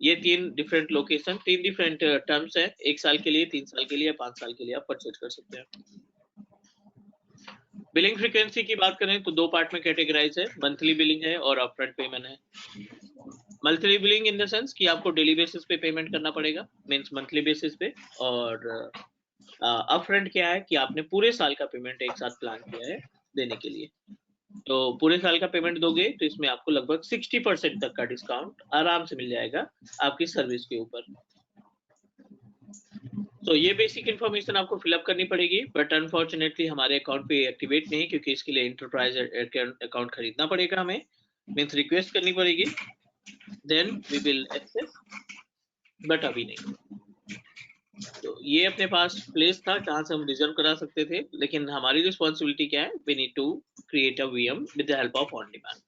ये 3 डिफरेंट लोकेशन, 3 डिफरेंट टर्म्स है, 1 साल के लिए, 3 साल के लिए, 5 साल के लिए आप परचेज कर सकते हैं। बिलिंग फ्रीक्वेंसी की बात करें तो 2 पार्ट में कैटेगराइज है, मंथली बिलिंग है और अपफ्रंट पेमेंट है। Monthly billing in the sense कि आपको डेली बेसिस पे पेमेंट करना पड़ेगा, मींस मंथली बेसिस पे, और अपफ्रंट क्या है कि आपने पूरे साल का पेमेंट एक साथ प्लान किया है देने के लिए। तो पूरे साल का पेमेंट दोगे तो इसमें आपको लगभग 60% तक का डिस्काउंट आराम से मिल जाएगा आपकी सर्विस के ऊपर। तो ये बेसिक इन्फॉर्मेशन आपको फिलअप करनी पड़ेगी, बट अनफॉर्चुनेटली हमारे अकाउंट पे एक्टिवेट नहीं, क्योंकि इसके लिए एंटरप्राइज अकाउंट खरीदना पड़ेगा हमें, मींस रिक्वेस्ट करनी पड़ेगी, then we will access, but अभी नहीं। तो ये अपने पास प्लेस था जहां से हम रिजर्व करा सकते थे, लेकिन हमारी रिस्पॉन्सिबिलिटी क्या है, we need to create a VM with the help of on demand.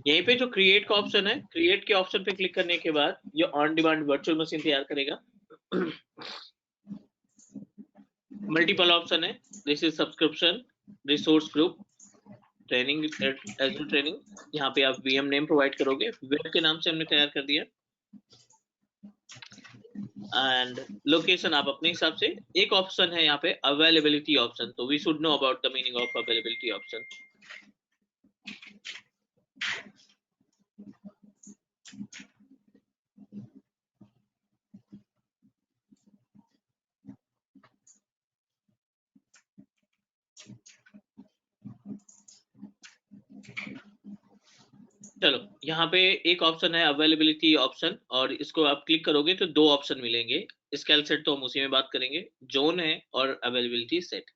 यहीं पे जो क्रिएट का ऑप्शन है, क्रिएट के ऑप्शन पे क्लिक करने के बाद ये ऑन डिमांड वर्चुअल मशीन तैयार करेगा। मल्टीपल ऑप्शन है, this is subscription, resource group, training, azure training. यहाँ पे आप वीएम नेम प्रोवाइड करोगे, वेब के नाम से हमने तैयार कर दिया, एंड लोकेशन आप अपने हिसाब से। एक ऑप्शन है यहाँ पे अवेलेबिलिटी ऑप्शन, तो we should know about the meaning of availability option. चलो, यहाँ पे एक ऑप्शन है अवेलेबिलिटी ऑप्शन, और इसको आप क्लिक करोगे तो 2 ऑप्शन मिलेंगे। स्केल सेट तो हम उसी में बात करेंगे, जोन है और availability set.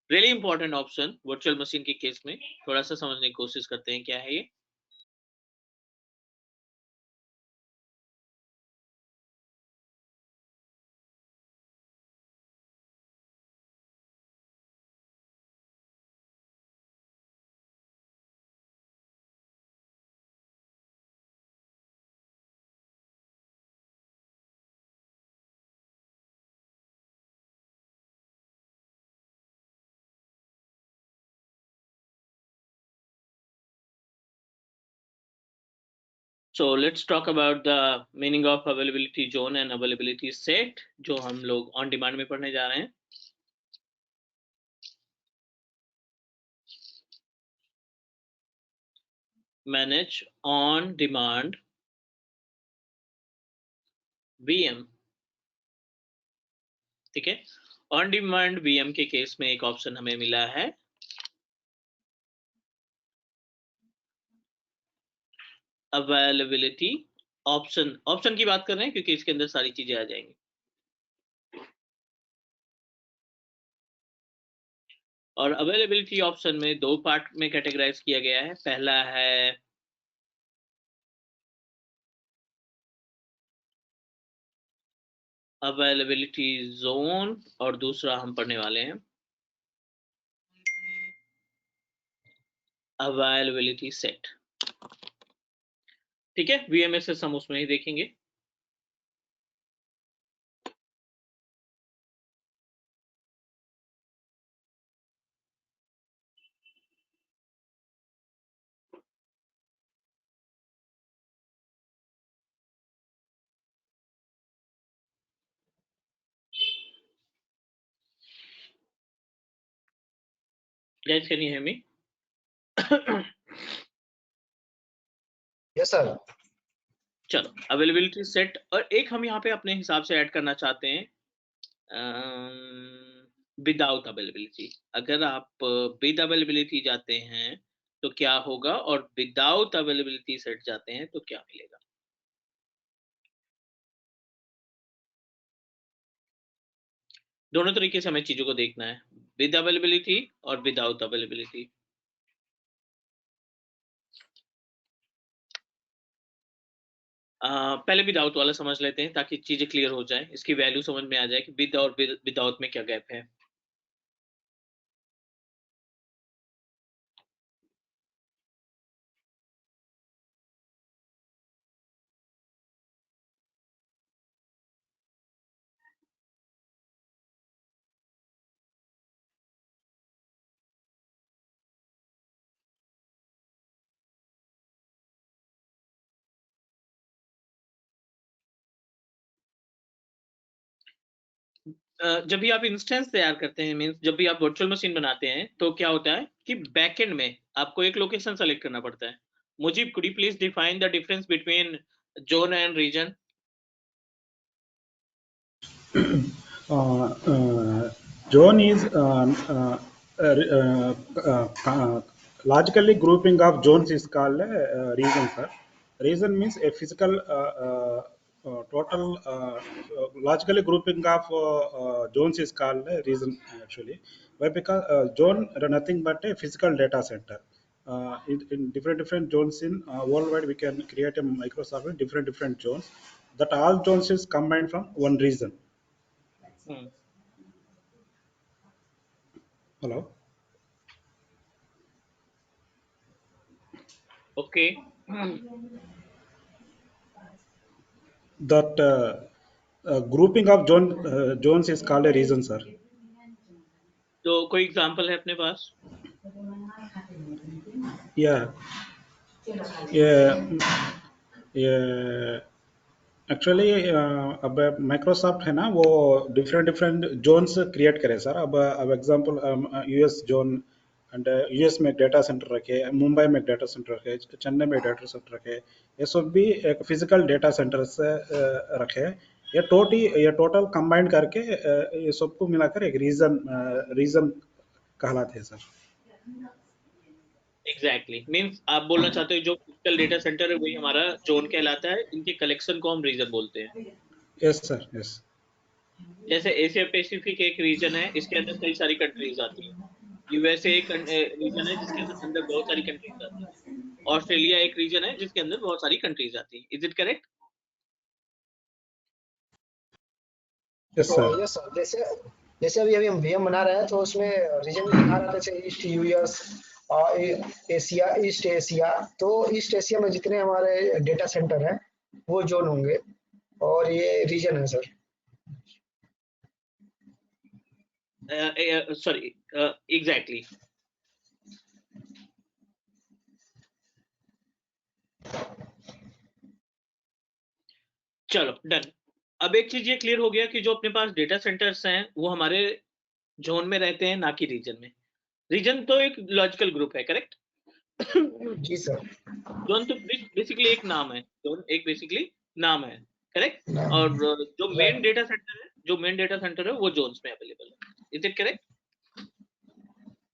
Really important option virtual machine के केस में, थोड़ा सा समझने की कोशिश करते हैं क्या है ये। So let's talk about the meaning of availability zone and availability set, जो हम लोग ऑन डिमांड में पढ़ने जा रहे हैं। मैनेज ऑन डिमांड वीएम, ठीक है। ऑन डिमांड वीएम के केस में एक ऑप्शन हमें मिला है अवेलेबिलिटी ऑप्शन। ऑप्शन की बात कर रहे हैं क्योंकि इसके अंदर सारी चीजें आ जाएंगी। और अवेलेबिलिटी ऑप्शन में 2 पार्ट में कैटेगराइज किया गया है। पहला है अवेलेबिलिटी जोन और दूसरा हम पढ़ने वाले हैं अवेलेबिलिटी सेट, ठीक है। वीएमएसएस हम उसमें ही देखेंगे। Guys, can you hear me? Yes sir. चलो, अवेलेबिलिटी सेट, और एक हम यहाँ पे अपने हिसाब से ऐड करना चाहते हैं विदाउट अवेलेबिलिटी। अगर आप विद अवेलेबिलिटी जाते हैं तो क्या होगा, और विदाउट अवेलेबिलिटी सेट जाते हैं तो क्या मिलेगा। दोनों तरीके से हमें चीजों को देखना है, विद अवेलेबिलिटी और विदाउट अवेलेबिलिटी। पहले विदाउट वाला समझ लेते हैं ताकि चीजें क्लियर हो जाए, इसकी वैल्यू समझ में आ जाए कि विद और विदाउट में क्या गैप है। जब भी आप इंस्टेंस तैयार करते हैं, मींस जब भी आप वर्चुअल मशीन बनाते हैं, तो क्या होता है कि बैकएंड में आपको एक लोकेशन सेलेक्ट करना पड़ता है। Mujeeb, could you please define the difference between zone and region? Zone is logically grouping of zones is called region, sir. Region means a physical total logically grouping of zones is called a region actually. Why? Because zone are nothing but a physical data center. In different zones in worldwide, we can create a Microsoft with different zones. That all zones is combined from one region. Hello. Okay. That grouping of zones is called a region, sir. तो कोई example है अपने पास? Yeah. Actually अब Microsoft है ना, वो different zones create करे sir. अब example US zone and US में एक डाटा सेंटर रखे, मुंबई में एक डाटा सेंटर रखे, चेन्नई में डाटा सेंटर रखे, ये सब भी एक फिजिकल डाटा सेंटर से रखे। ये टोटल कंबाइंड करके ये सबको मिलाकर एक रीजन कहलाते हैं सर। एग्जैक्टली, मींस आप बोलना चाहते हो जो फिजिकल डेटा सेंटर है वही हमारा जोन कहलाता है, इनके कलेक्शन को हम रीजन बोलते हैं। Yes sir, yes. जैसे एशिया पैसिफिक एक रीजन है, इसके अंदर कई सारी कंट्रीज आती हैं। यूएसए एक रीजन है जिसके अंदर बहुत सारी कंट्रीज आती हैं। ऑस्ट्रेलिया एक रीजन है जिसके अंदर बहुत सारी कंट्रीज आती हैं। Is it correct? Yes sir. Yes sir, जैसे अभी हम वीएम बना रहे हैं तो उसमें रीजन दिखा रहा था, जैसे ईस्ट यूएस और एशिया, ईस्ट एशिया। तो ईस्ट एशिया में जितने हमारे डेटा सेंटर हैं वो जोन होंगे और ये रीजन है सर। Sorry, exactly. चलो डन। अब एक चीज ये क्लियर हो गया कि जो अपने पास डेटा सेंटर्स हैं वो हमारे जोन में रहते हैं, ना कि रीजन में। रीजन तो एक लॉजिकल ग्रुप है, करेक्ट? जी सर। जोन तो बेसिकली एक नाम है, जोन एक बेसिकली नाम है, करेक्ट? और जो मेन डेटा सेंटर है वो जोन्स में अवेलेबल है। Is it correct?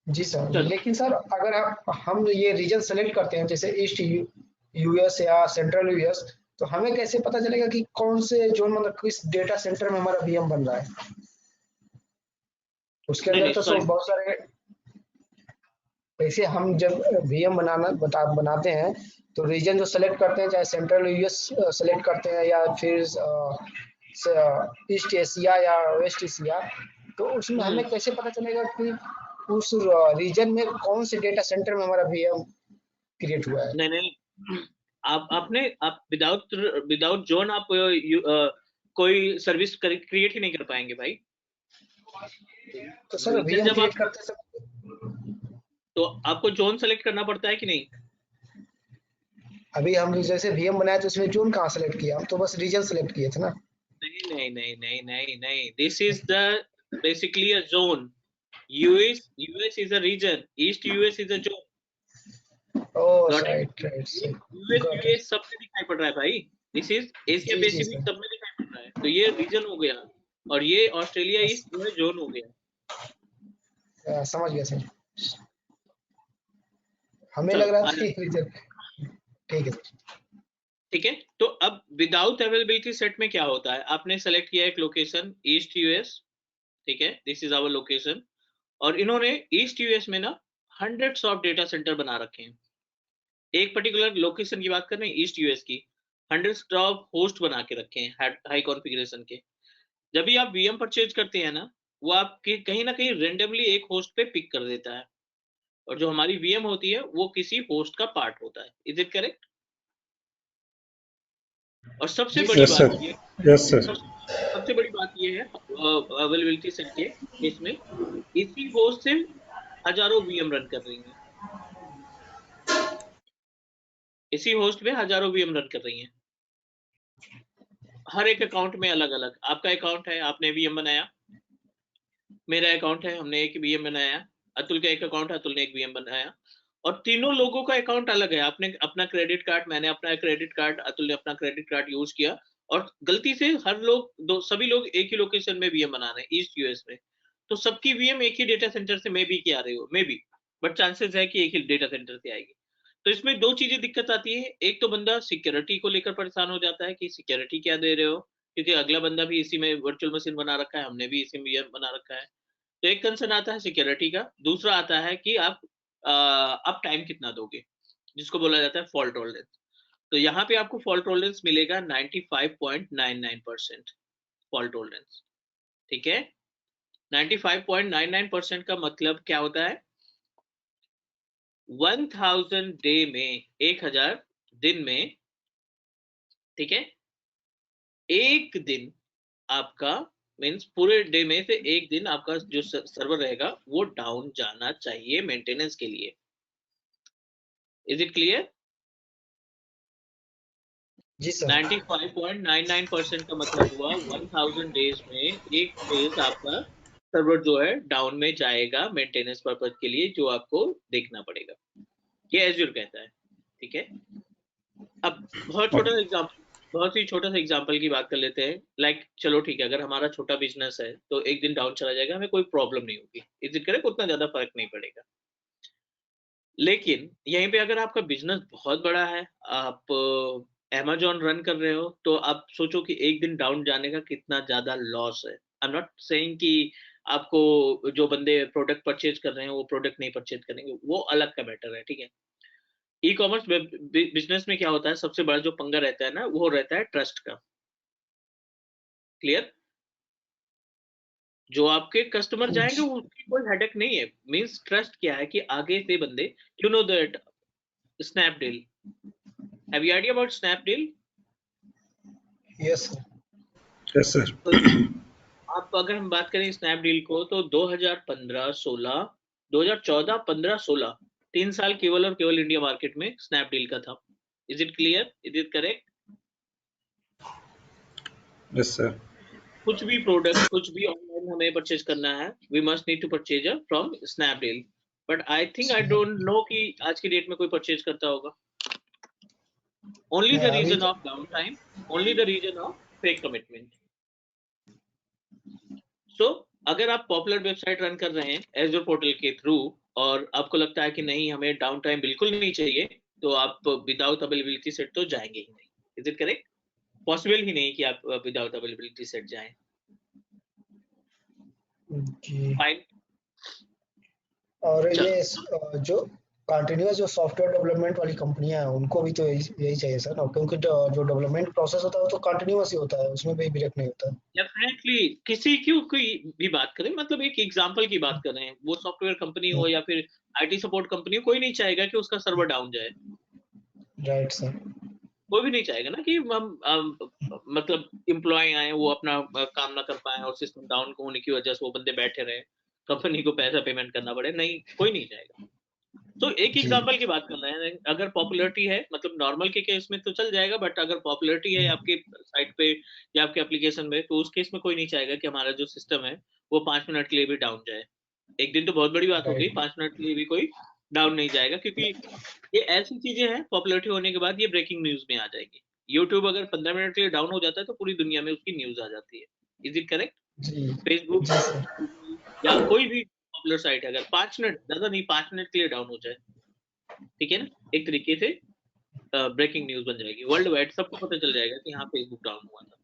जी सर। लेकिन सर अगर हम ये रीजन सेलेक्ट करते हैं, जैसे ईस्ट यूएस या सेंट्रल यूएस, तो हमें कैसे पता चलेगा कि कौन से जोन, मतलब किस डेटा सेंटर में हमारा वीएम बन रहा है? उसके अंदर तो बहुत सारे, ऐसे हम जब वीएम बनाते हैं तो रीजन जो सेलेक्ट करते हैं, चाहे सेंट्रल यूएस सेलेक्ट करते हैं या फिर ईस्ट एशिया या वेस्ट एशिया, तो उसमें हमें कैसे पता चलेगा कि उस रीजन में कौन से डेटा सेंटर में हमारा वीएम क्रिएट हुआ है? नहीं, आप विदाउट जोन आप कोई सर्विस क्रिएट ही नहीं कर पाएंगे भाई। तो सर वीएम क्रिएट करते समय तो आपको जोन सेलेक्ट करना पड़ता है कि नहीं? अभी हम जैसे वीएम बनाया तो उसमें जोन कहाँ सेलेक्ट किया? हम तो बस रीजन सेलेक्ट किए थे ना। नहीं, this is the basically a zone. US is a region, East US is a zone. Oh, Got it? right, right, sir. US Got it. सब में दिखाई पड़ रहा है भाई. This is एशिया जी पैसिफिक सर. सब में दिखाई पड़ रहा है. तो ये रीजन हो गया और ये ऑस्ट्रेलिया ईस्ट जो है जोन हो गया. समझ गया सर. हमें चलो लग रहा था आगे. कि रीजन. ठीक है सर. ठीक है. तो अब विदाउट अवेलेबिलिटी सेट में क्या होता है, आपने सेलेक्ट किया एक लोकेशन ईस्ट यूएस. ठीक है, दिस इज आवर लोकेशन. और इन्होंने ईस्ट यूएस में ना हंड्रेड्स ऑफ डेटा सेंटर बना रखे हैं. एक पर्टिकुलर लोकेशन की बात कर रहे हैं ईस्ट यूएस की, हंड्रेड्स ऑफ होस्ट बना के रखे हैं हाई कॉन्फ़िगरेशन के. जब भी आप वीएम परचेज करते हैं ना, वो आपके कहीं ना कहीं रेंडमली एक होस्ट पे पिक कर देता है, और जो हमारी वीएम होती है वो किसी होस्ट का पार्ट होता है. Is it correct? और सबसे जी बड़ी Yes, sir. बात ये Yes, sir. सबसे बड़ी बात ये है अवेलेबिलिटी सेट के इसमें, इसी होस्ट से हजारों वीएम रन कर रही हैं. इसी होस्ट पे हजारों वीएम रन कर रही हैं. हर एक अकाउंट में अलग अलग. आपका अकाउंट है, आपने वीएम बनाया. मेरा अकाउंट है, हमने एक वीएम बनाया. अतुल का एक अकाउंट है, अतुल ने एक वीएम बनाया. और तीनों लोगों का अकाउंट अलग है. आपने अपना क्रेडिट कार्ड, मैंने अपना क्रेडिट कार्ड, अतुल ने अपना क्रेडिट कार्ड यूज किया, और गलती से हर लोग सभी लोग एक ही लोकेशन में वीएम बना रहे हैं ईस्ट यूएस में. तो सबकी वीएम एक ही डेटा सेंटर से मे बी की आ रही हो, मे बी, बट चांसेस है कि एक ही डेटा सेंटर से आएगी. तो इसमें दो चीजें दिक्कत आती है. एक तो बंदा सिक्योरिटी को लेकर परेशान हो जाता है कि सिक्योरिटी क्या दे रहे हो, क्योंकि अगला बंदा भी इसी में वर्चुअल मशीन बना रखा है, हमने भी इसी में वीएम बना रखा है. तो एक कंसर्न आता है सिक्योरिटी का. दूसरा आता है कि आप अप टाइम कितना दोगे, जिसको बोला जाता है फॉल्ट टॉलरेंस. तो यहाँ पे आपको फॉल्ट टॉलरेंस मिलेगा 95.99% फॉल्ट टॉलरेंस. ठीक है, 95.99% का मतलब क्या होता है, 1000 डे में, 1000 दिन में, ठीक है, एक दिन आपका मीन्स पूरे डे में से एक दिन आपका जो सर्वर रहेगा वो डाउन जाना चाहिए मेंटेनेंस के लिए. Is it clear? जी सर. 95.99% का मतलब हुआ 1000 डेज में एक डेज आपका सर्वर जो है डाउन में जाएगा मेंटेनेंस पर्पज के लिए, जो आपको देखना पड़ेगा. ये एज्योर कहता है. ठीक है. अब बहुत ही छोटा सा एग्जांपल की बात कर लेते हैं. लाइक चलो ठीक है, अगर हमारा छोटा बिजनेस है तो एक दिन डाउन चला जाएगा, हमें कोई प्रॉब्लम नहीं होगी. Is it correct? उतना ज्यादा फर्क नहीं पड़ेगा. लेकिन यहीं पे अगर आपका बिजनेस बहुत बड़ा है, आप अमेजोन रन कर रहे हो, तो आप सोचो कि एक दिन डाउन जाने का कितना ज्यादा लॉस है. आई एम नॉट सेइंग कि आपको जो बंदे प्रोडक्ट परचेज कर रहे हैं वो प्रोडक्ट नहीं परचेज करेंगे, वो अलग का मैटर है. ठीक है. ई कॉमर्स बिजनेस में क्या होता है, सबसे बड़ा जो पंगा रहता है ना, वो रहता है ट्रस्ट का. क्लियर? जो आपके कस्टमर जाएंगे उसकी कोई हेडेक नहीं है. मींस ट्रस्ट क्या है कि आगे से बंदे, you know that Snapdeal, have you idea about Snapdeal? Yes sir. Yes, sir. तो आप अगर हम बात करें स्नैपडील को, तो 2015 16 2014 15 16 3 साल केवल और केवल इंडिया मार्केट में स्नैपडील का था. Is it clear? Is it correct? Yes, sir. कुछ भी प्रोडक्ट, कुछ भी ऑनलाइन हमें परचेज करना है, we must need to purchase from Snapdeal. But I think, I don't know कि आज की डेट में कोई परचेज करता होगा. ओनली द अभी रीजन तो of down time, only the reason of fake commitment. So अगर आप पॉपुलर वेबसाइट रन कर रहे हैं एजोर पोर्टल के थ्रू, और आपको लगता है कि नहीं हमें डाउन टाइम बिल्कुल नहीं चाहिए, तो आप विदाउट अवेलेबिलिटी सेट तो जाएंगे ही नहीं. Is it correct? पॉसिबल ही नहीं कि आप विदाउट अवेलेबिलिटी सेट जाएं. जी. फाइन. और चलो. ये जो कंटिन्यूअस जो सॉफ्टवेयर डेवलपमेंट वाली कंपनियां हैं उनको भी तो यही चाहिए सर ना, क्योंकि जो डेवलपमेंट प्रोसेस होता है वो तो कंटिन्यूअस ही होता है, उसमें कोई ब्रेक नहीं होता. डेफिनेटली किसी की कोई भी बात करें, मतलब एक एग्जांपल की बात कर रहे हैं, वो सॉफ्टवेयर कंपनी हो या फिर आईटी सपोर्ट कंपनी हो, कोई नहीं चाहेगा कि उसका सर्वर डाउन जाए. Right sir. कोई भी नहीं चाहेगा ना कि हम मतलब एम्प्लॉय आए वो अपना काम ना कर पाए और सिस्टम डाउन होने की वजह से वो बंदे बैठे रहे, कंपनी को पैसा पेमेंट करना पड़े. नहीं, कोई नहीं चाहेगा. तो एक जी. एग्जांपल की बात कर रहे हैं. अगर पॉपुलैरिटी है, मतलब नॉर्मल के केस में तो चल जाएगा, बट अगर पॉपुलैरिटी है आपके साइट पे या आपके एप्लीकेशन में, तो उस केस में कोई नहीं चाहेगा कि हमारा जो सिस्टम है वो 5 मिनट के लिए भी डाउन जाए. एक दिन तो बहुत बड़ी बात हो गई, Right. 5 मिनट के लिए भी कोई डाउन नहीं जाएगा, क्योंकि ये ऐसी चीजें हैं पॉपुलरिटी होने के बाद ये ब्रेकिंग न्यूज में आ जाएगी। यूट्यूब अगर 15 मिनट के लिए डाउन हो जाता है तो पूरी दुनिया में उसकी न्यूज आ जाती है। Is it correct? जी फेसबुक जी सर। या कोई भी पॉपुलर साइट अगर 5 मिनट, ज्यादा नहीं 5 मिनट के लिए डाउन हो जाए, ठीक है ना, एक तरीके से ब्रेकिंग न्यूज बन जाएगी, वर्ल्ड वाइड सबको पता चल जाएगा कि हाँ फेसबुक डाउन हुआ था।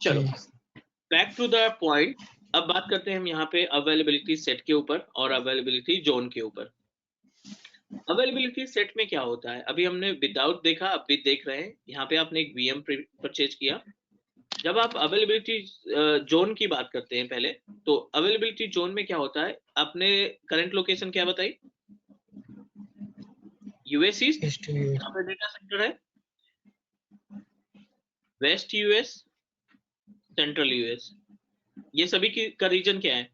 चलो जी बैक टू द पॉइंट। अब बात करते हैं हम यहाँ पे अवेलेबिलिटी सेट के ऊपर और अवेलेबिलिटी जोन के ऊपर। अवेलेबिलिटी सेट में क्या होता है, अभी हमने विदाउट देखा, अभी देख रहे हैं। यहाँ पे आपने एक वीएम परचेज किया। जब आप अवेलेबिलिटी जोन की बात करते हैं पहले, तो अवेलेबिलिटी जोन में क्या होता है, आपने करंट लोकेशन क्या बताई? US east, east view. यहाँ पे डेटा सेंटर है। वेस्ट यूएस, सेंट्रल यूएस, ये सभी की का रीजन क्या है?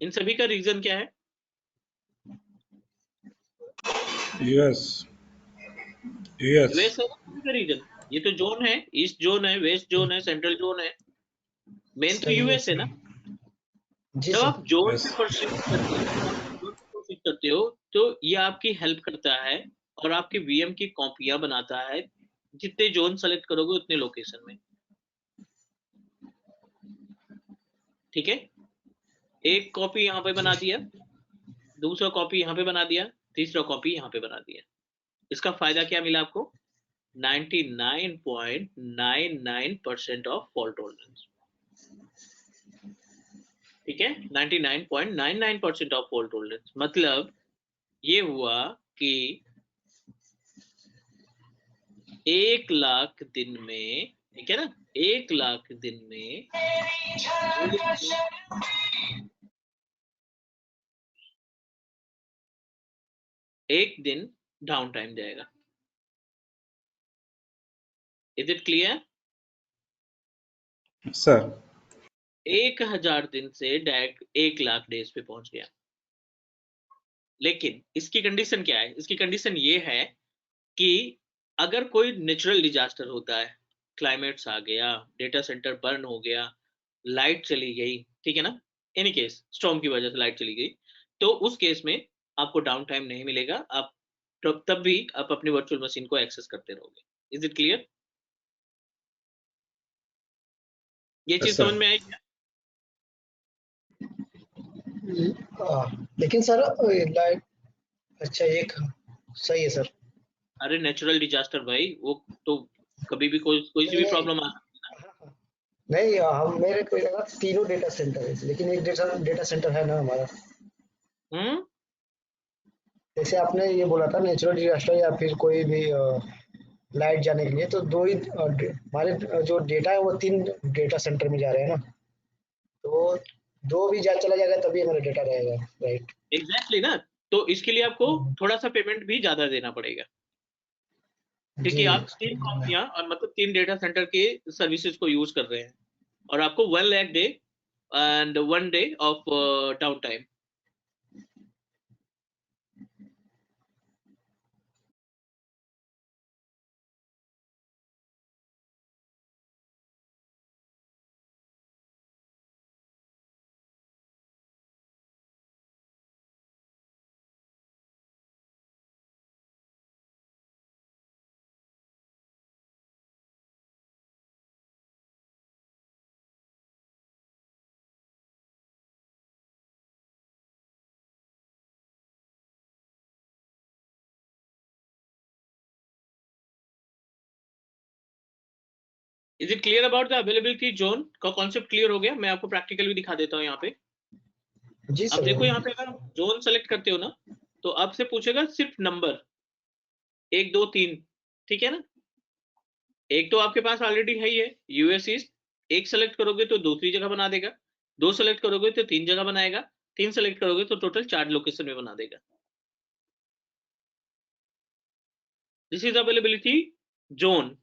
इन सभी का रीजन क्या है? यूएस यूएस यूएस है सभी का रीजन। ये तो जोन है, ईस्ट जोन है, वेस्ट जोन है, सेंट्रल जोन है, मेन तो सही है यूएस है ना। जी जब सर। आप जोन यस पे परचेज करते हो तो ये आपकी हेल्प करता है और आपके वीएम की कॉपियां बनाता है। जितने जोन सेलेक्ट करोगे उतने लोकेशन में, ठीक है। एक कॉपी यहाँ पे बना दिया, दूसरा कॉपी यहाँ पे बना दिया, तीसरा कॉपी यहाँ पे बना दिया। इसका फायदा क्या मिला आपको? 99.99% ऑफ फॉल्ट टॉलरेंस, ठीक है। 99.99% ऑफ फॉल्ट टॉलरेंस मतलब ये हुआ कि 1,00,000 दिन में, ठीक है ना, 1,00,000 दिन में एक दिन डाउन टाइम जाएगा। Is it clear? सर 1,000 दिन से डायरेक्ट 1,00,000 डेज पे पहुंच गया। लेकिन इसकी कंडीशन क्या है? इसकी कंडीशन ये है कि अगर कोई नेचुरल डिजास्टर होता है, क्लाइमेट्स आ गया, डेटा सेंटर बर्न हो गया, लाइट चली गई, ठीक है ना, एनी केस स्टॉर्म की वजह से लाइट चली गई, तो उस केस में आपको डाउन टाइम नहीं मिलेगा। आप तब भी आप अपनी वर्चुअल मशीन को एक्सेस करते रहोगे। Is it clear? ये यस चीज सर समझ में आई क्या? लेकिन सर लाइक अच्छा एक सही है सर। अरे नेचुरल डिजास्टर भाई, वो तो कभी भी कोई सी भी नहीं प्रॉब्लम आ सकती है नहीं हम मेरे को लगा तीनों डेटा सेंटर है, लेकिन एक डेटा सेंटर है ना हमारा। ना। जैसे आपने ये बोला था नेचुरल डिजास्टर या फिर कोई भी लाइट जाने के लिए, तो दो ही हमारे जो डेटा है वो तीन डेटा सेंटर में जा रहे हैं ना, तो दो भी जा चला जाएगा तभी हमारा डेटा रहेगा। राइट। एग्जैक्टली ना। तो इसके लिए आपको थोड़ा सा पेमेंट भी ज्यादा देना पड़ेगा, क्योंकि जी आप 3 कॉपियां और मतलब 3 डेटा सेंटर के सर्विसेज को यूज कर रहे हैं और आपको 1,00,000 day and 1 day of down time. Is it clear about the availability zone का कॉन्सेप्ट? क्लियर हो गया? मैं आपको प्रैक्टिकल भी दिखा देता हूँ यहाँ पे। जी अब सर। देखो यहाँ पे अगर आप जोन सेलेक्ट करते हो ना, तो आपसे पूछेगा सिर्फ नंबर 1 2 3, ठीक है ना। एक तो आपके पास ऑलरेडी है ही है, यूएस ईस्ट। एक सेलेक्ट करोगे तो दूसरी जगह बना देगा, 2 सेलेक्ट करोगे तो 3 जगह बनाएगा, 3 सेलेक्ट करोगे तो टोटल 4 लोकेशन में बना देगा। This is availability zone.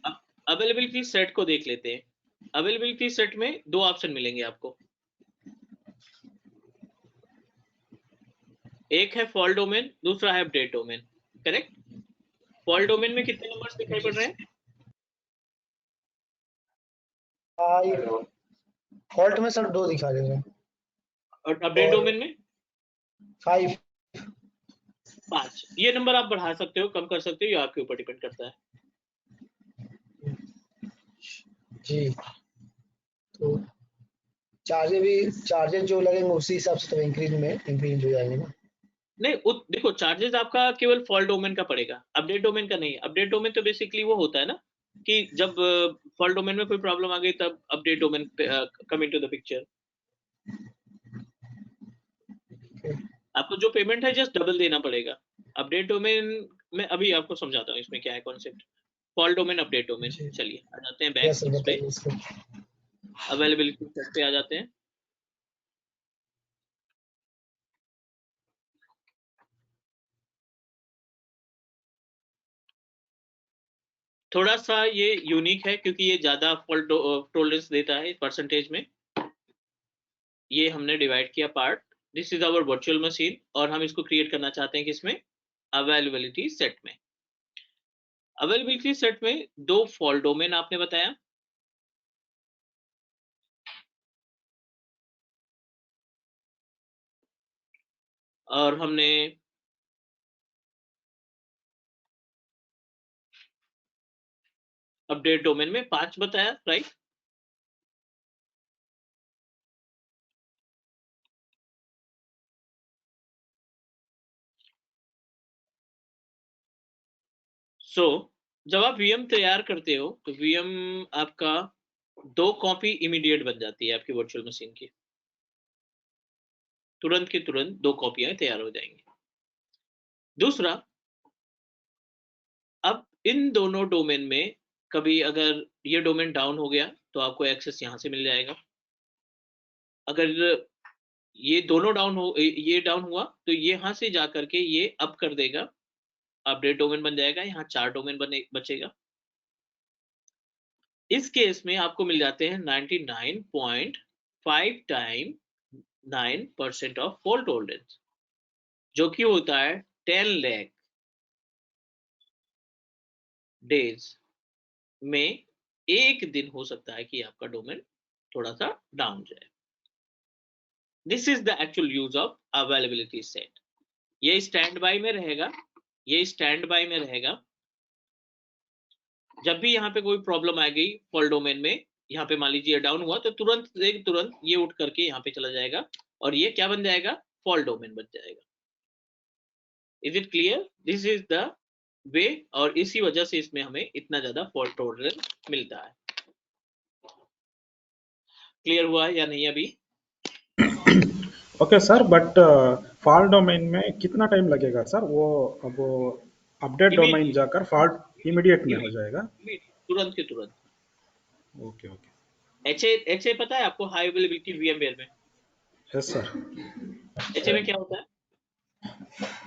अब अवेलेबिलिटी सेट को देख लेते हैं। अवेलेबिलिटी सेट में 2 ऑप्शन मिलेंगे आपको। एक है फॉल्ट डोमेन, दूसरा है update domain, correct. Fault domain में कितने नंबर्स दिखाई पड़ रहे हैं? फॉल्ट में सर 2 दिखा रहे हैं और अपडेट और डोमेन में 5। 5। ये नंबर आप बढ़ा सकते हो, कम कर सकते हो, ये आपके ऊपर डिपेंड करता है। जी, तो चार्जेस जो लगेंगे उसी हिसाब से तो इंक्रीज हो जाएंगे ना। नहीं देखो, चार्जेस आपका केवल फॉल्ट डोमेन का पड़ेगा, अपडेट डोमेन का नहीं। अपडेट डोमेन तो बेसिकली वो होता है ना कि जब फॉल्ट डोमेन में कोई प्रॉब्लम आ गई तब update domain come into the picture. आपको जो पेमेंट है जस्ट डबल देना पड़ेगा। अपडेट डोमेन में अभी आपको समझाता हूँ इसमें क्या है concept. Fault domain, update domain. जी, चलिए आ जाते हैं यस बैक सर, इस पे, बताइए इसको। अवेलेबिलिटी सेट पे आ जाते हैं। थोड़ा सा ये यूनिक है क्योंकि ये ज्यादा फॉल्ट टॉलरेंस देता है परसेंटेज में। ये हमने डिवाइड किया part. This is our virtual machine और हम इसको क्रिएट करना चाहते हैं किसमें, अवेलेबिलिटी सेट में। अवेलेबिलिटी सेट में 2 फॉल्ट डोमेन आपने बताया, और हमने अपडेट डोमेन में 5 बताया, राइट। सो जब आप वीएम तैयार करते हो तो वीएम आपका 2 कॉपी इमीडिएट बन जाती है आपकी वर्चुअल मशीन की। तुरंत के तुरंत 2 कॉपियां तैयार हो जाएंगी। दूसरा, अब इन दोनों डोमेन में कभी अगर ये डोमेन डाउन हो गया तो आपको एक्सेस यहां से मिल जाएगा। अगर ये दोनों ये डाउन हुआ तो यहां से जाकर के ये अप कर देगा, अपडेट डोमेन बन जाएगा, यहाँ 4 डोमेन बचेगा। इस केस में आपको मिल जाते हैं 99.5 टाइम 9% ऑफ फॉल्ट टॉलरेंस, जो कि होता है 10 लाख डेज में। एक दिन हो सकता है कि आपका डोमेन थोड़ा सा डाउन जाए। This is the actual use of availability set. ये स्टैंड बाय में रहेगा, ये स्टैंड बाय में रहेगा। जब भी यहाँ पे कोई प्रॉब्लम आ गई फॉल्ट डोमेन में, यहाँ पे मान लीजिए डाउन हुआ, तो तुरंत ये उठ करके यहाँ पे चला जाएगा और ये क्या बन जाएगा, फॉल्ट डोमेन बन जाएगा। Is it clear? This is the way, और इसी वजह से इसमें हमें इतना ज्यादा फॉल्ट टॉलरेंस मिलता है। क्लियर हुआ या नहीं अभी? Okay sir, but fault domain में कितना टाइम लगेगा सर? वो अब अपडेट डोमेन इमीडिएट, जाकर फॉल्ट इमीडिएट में हो जाएगा? तुरंत के तुरंत। ओके ओके, एचए पता है आपको, हाई अवेलेबिलिटी वीएमवेयर में यस सर। एचए में क्या होता है?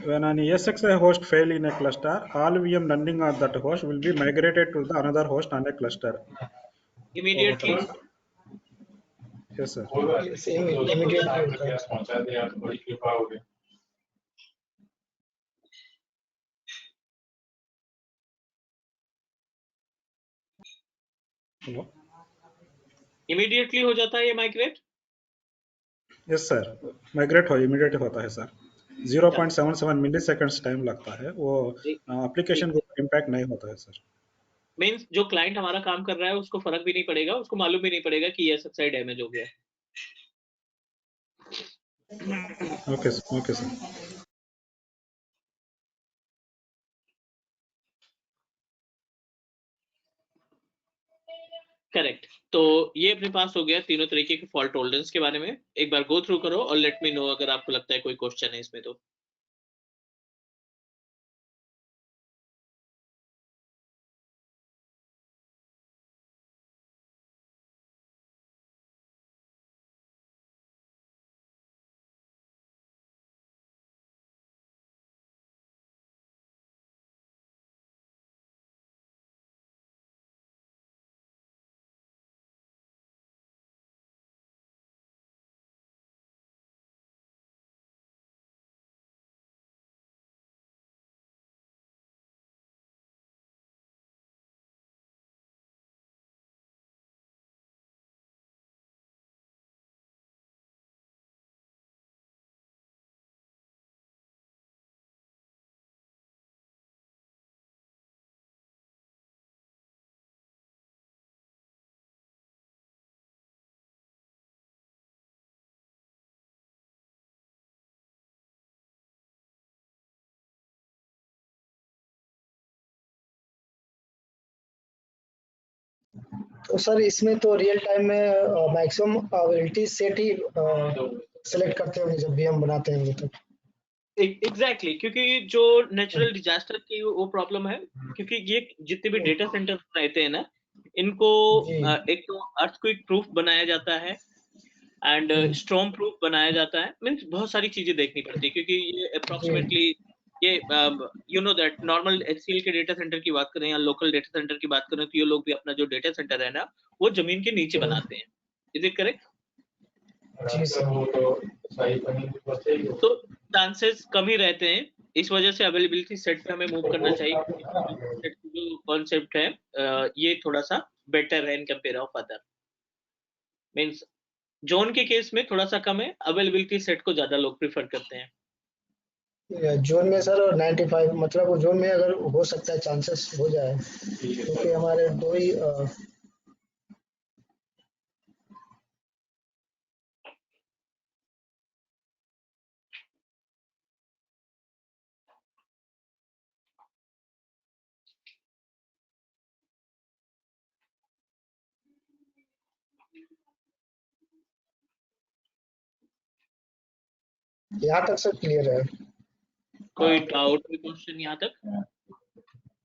When an ESXi host fail in a cluster, all VM running on that host will be migrated to the another host on a cluster. वो होता इमीडिएटली। है sir? Yes sir. Same immediately होता है। Hello, immediately हो जाता है ये migrate. Yes sir, migrate हो इमीडिएट होता है सर। 0.77 मिली सेकेंड्स टाइम लगता है वो। एप्लीकेशन को इम्पैक्ट नहीं होता है सर। मीन्स जो क्लाइंट हमारा काम कर रहा है उसको फर्क भी नहीं पड़ेगा, उसको मालूम भी नहीं पड़ेगा कि ये सबसाइड डैमेज हो गया। Okay sir. करेक्ट। तो ये अपने पास हो गया तीनों तरीके के फॉल्ट टॉलरेंस के बारे में। एक बार गो थ्रू करो और लेट मी नो अगर आपको लगता है कोई क्वेश्चन है इसमें तो। तो सर इसमें तो रियल टाइम में मैक्सिमम अवेलेबिलिटी सेट ही सेलेक्ट करते होंगे जब भी हम बनाते होंगे तो। एग्जैक्टली क्योंकि जो नेचुरल डिजास्टर की वो प्रॉब्लम है, क्योंकि ये जितने भी डेटा सेंटर रहते हैं ना, इनको जी एक तो अर्थक्वेक प्रूफ बनाया जाता है एंड स्टॉर्म प्रूफ बनाया जाता है। मीन्स बहुत सारी चीजें देखनी पड़ती है, क्योंकि ये जी अप्रोक्सीमेटली ये you know that normal HCL के डेटा सेंटर की बात करें या लोकल डेटा सेंटर की बात करें, तो ये लोग भी अपना जो डेटा सेंटर है ना, वो जमीन के नीचे बनाते हैं। Is it correct? जी सर। तो चांसेस कम ही रहते हैं, इस वजह से अवेलेबिलिटी सेट पे हमें मूव करना चाहिए, क्योंकि सेट जो कॉन्सेप्ट है ये थोड़ा सा बेटर है in compare of other. Means zone के केस में थोड़ा सा कम है, अवेलेबिलिटी सेट को ज्यादा लोग प्रिफर करते हैं। जोन में सर 95 मतलब जोन में अगर हो सकता है चांसेस हो जाए, क्योंकि हमारे दो ही यहाँ तक सब क्लियर है। कोई डाउट कोई क्वेश्चन यहाँ तक?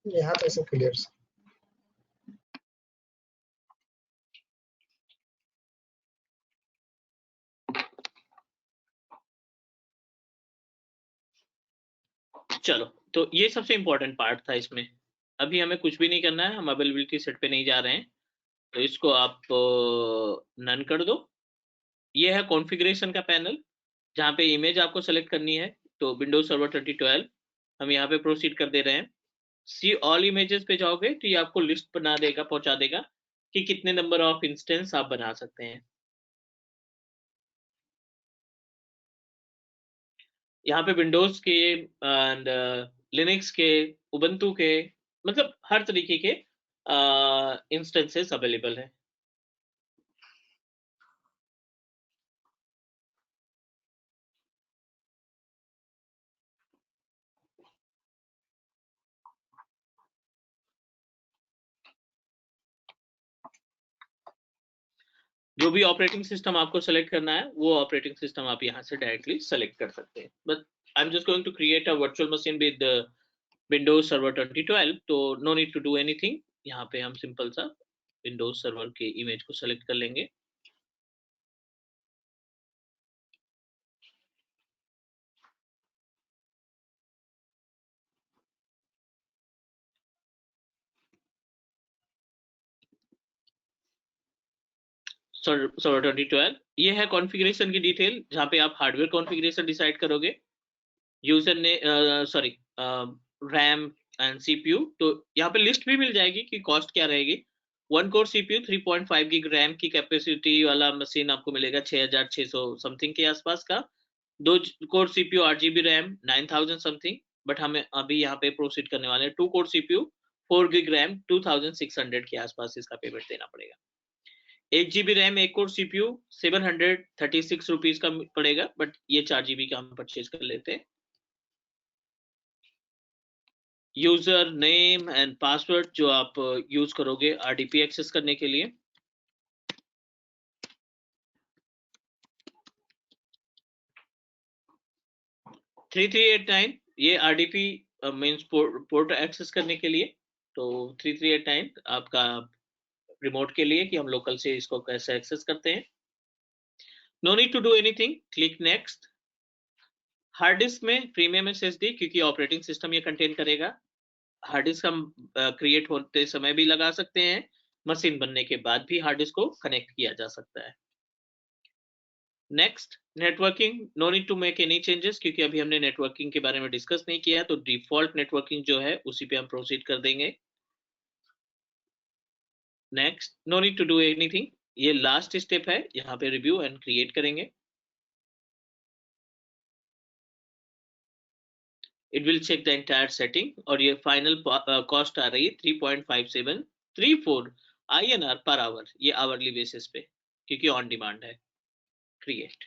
यहाँ तक सब क्लियर। चलो, तो ये सबसे इंपॉर्टेंट पार्ट था इसमें। अभी हमें कुछ भी नहीं करना है, हम अवेलेबिलिटी सेट पे नहीं जा रहे हैं, तो इसको आप नन कर दो। ये है कॉन्फ़िगरेशन का पैनल, जहाँ पे इमेज आपको सेलेक्ट करनी है। तो विंडोज सर्वर 2012 हम यहाँ पे प्रोसीड कर दे रहे हैं। सी ऑल इमेजेस पे जाओगे तो ये आपको लिस्ट बना देगा, पहुंचा देगा कि कितने नंबर ऑफ इंस्टेंस आप बना सकते हैं। यहाँ पे विंडोज के एंड लिनक्स के, उबंटू के, मतलब हर तरीके के इंस्टेंसेस अवेलेबल है। जो भी ऑपरेटिंग सिस्टम आपको सेलेक्ट करना है, वो ऑपरेटिंग सिस्टम आप यहाँ से डायरेक्टली सेलेक्ट कर सकते हैं। But I am just going to create a virtual machine with Windows server 2012, तो no need to do anything. यहाँ पे हम सिंपल सा विंडोज सर्वर के इमेज को सेलेक्ट कर लेंगे। सर्वर 2012 ये है कॉन्फ़िगरेशन की डिटेल, जहाँ पे आप हार्डवेयर कॉन्फ़िगरेशन डिसाइड करोगे, यूजर ने सॉरी रैम एंड सीपीयू। तो यहाँ पे लिस्ट भी मिल जाएगी कि कॉस्ट क्या रहेगी। 1 कोर सीपीयू 3.5 गिग रैम की कैपेसिटी वाला मशीन आपको मिलेगा 6600 समथिंग के आसपास का। 2 core CPU 8 GB RAM 9000 something. But हमें अभी यहाँ पे प्रोसीड करने वाले हैं 2 कोर सीपीयू 4 गिग रैम 2600 के आसपास इसका पेमेंट देना पड़ेगा। 8 GB RAM 1 core CPU 736 rupees का पड़ेगा, बट ये 4 GB का हम परचेज कर लेते हैं। यूजर नेम एंड पासवर्ड जो आप यूज करोगे आरडीपी एक्सेस करने के लिए, थ्री 389 ये आरडीपी मीन्स पोर्ट एक्सेस करने के लिए। तो 3389 आपका रिमोट के लिए कि हम लोकल से इसको कैसे एक्सेस करते हैं। No need to do anything, click next. Hard disk में प्रीमियम एसएसडी, क्योंकि ऑपरेटिंग सिस्टम ये कंटेन करेगा। हार्ड डिस्क हम क्रिएट होते समय भी लगा सकते हैं, मशीन बनने के बाद भी हार्ड डिस्क को कनेक्ट किया जा सकता है। Next, networking, no need to make any changes, क्योंकि अभी हमने नेटवर्किंग के बारे में डिस्कस नहीं किया, तो डिफॉल्ट नेटवर्किंग जो है उसी पे हम प्रोसीड कर देंगे। Next, no need to do anything, ये लास्ट स्टेप है, यहाँ पे रिव्यू एंड क्रिएट करेंगे। It will check the entire setting, और ये फाइनल कॉस्ट आ रही है 3.5734 INR पर आवर, ये आवरली बेसिस पे, क्योंकि ऑन डिमांड है। Create.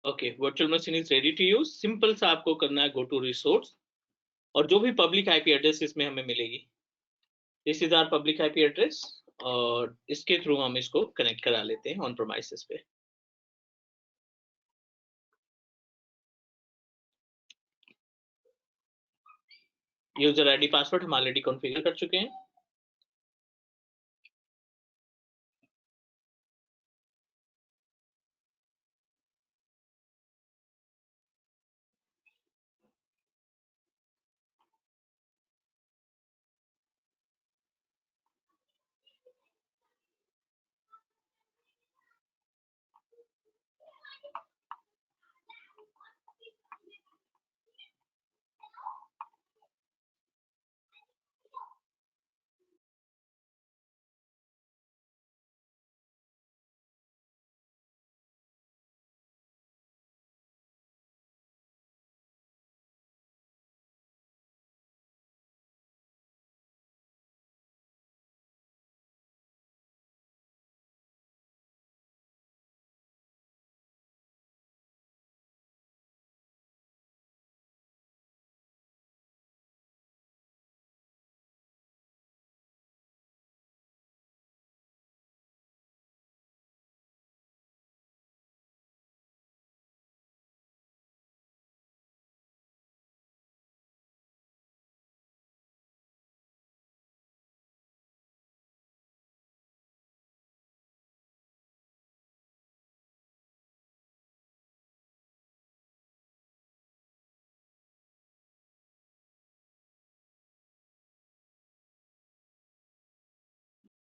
Okay, virtual machine is ready to use. Simple सा आपको करना है, गो टू रिसोर्स, और जो भी पब्लिक आईपी एड्रेस इसमें हमें मिलेगी, this is our public IP address, और इसके थ्रू हम इसको कनेक्ट करा लेते हैं ऑन प्रोमाइसेस पे। यूजर आईडी पासवर्ड हम ऑलरेडी कॉन्फ़िगर कर चुके हैं।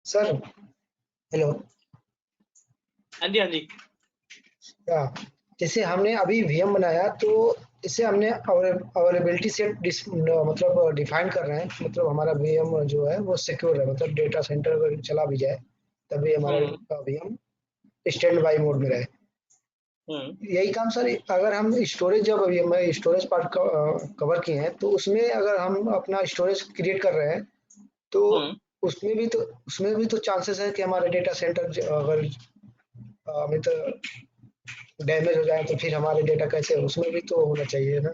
Sir hello. हाँ जी, हाँ जी। जैसे हमने अभी वीएम बनाया तो इसे हमने अवेलेबिलिटी सेट मतलब डिफाइन कर रहे हैं, मतलब हमारा वीएम जो है वो सिक्योर है, मतलब डेटा सेंटर अगर चला भी जाए तभी हमारा वीएम स्टैंड बाई मोड में रहे। यही काम सर, अगर हम स्टोरेज, जब अभी मैं स्टोरेज पार्ट कवर किए हैं तो उसमें अगर हम अपना स्टोरेज क्रिएट कर रहे हैं तो उसमें भी तो चांसेस है कि हमारे डेटा सेंटर अगर मतलब डैमेज हो जाए तो फिर हमारे डेटा कैसे, उसमें भी तो होना चाहिए ना।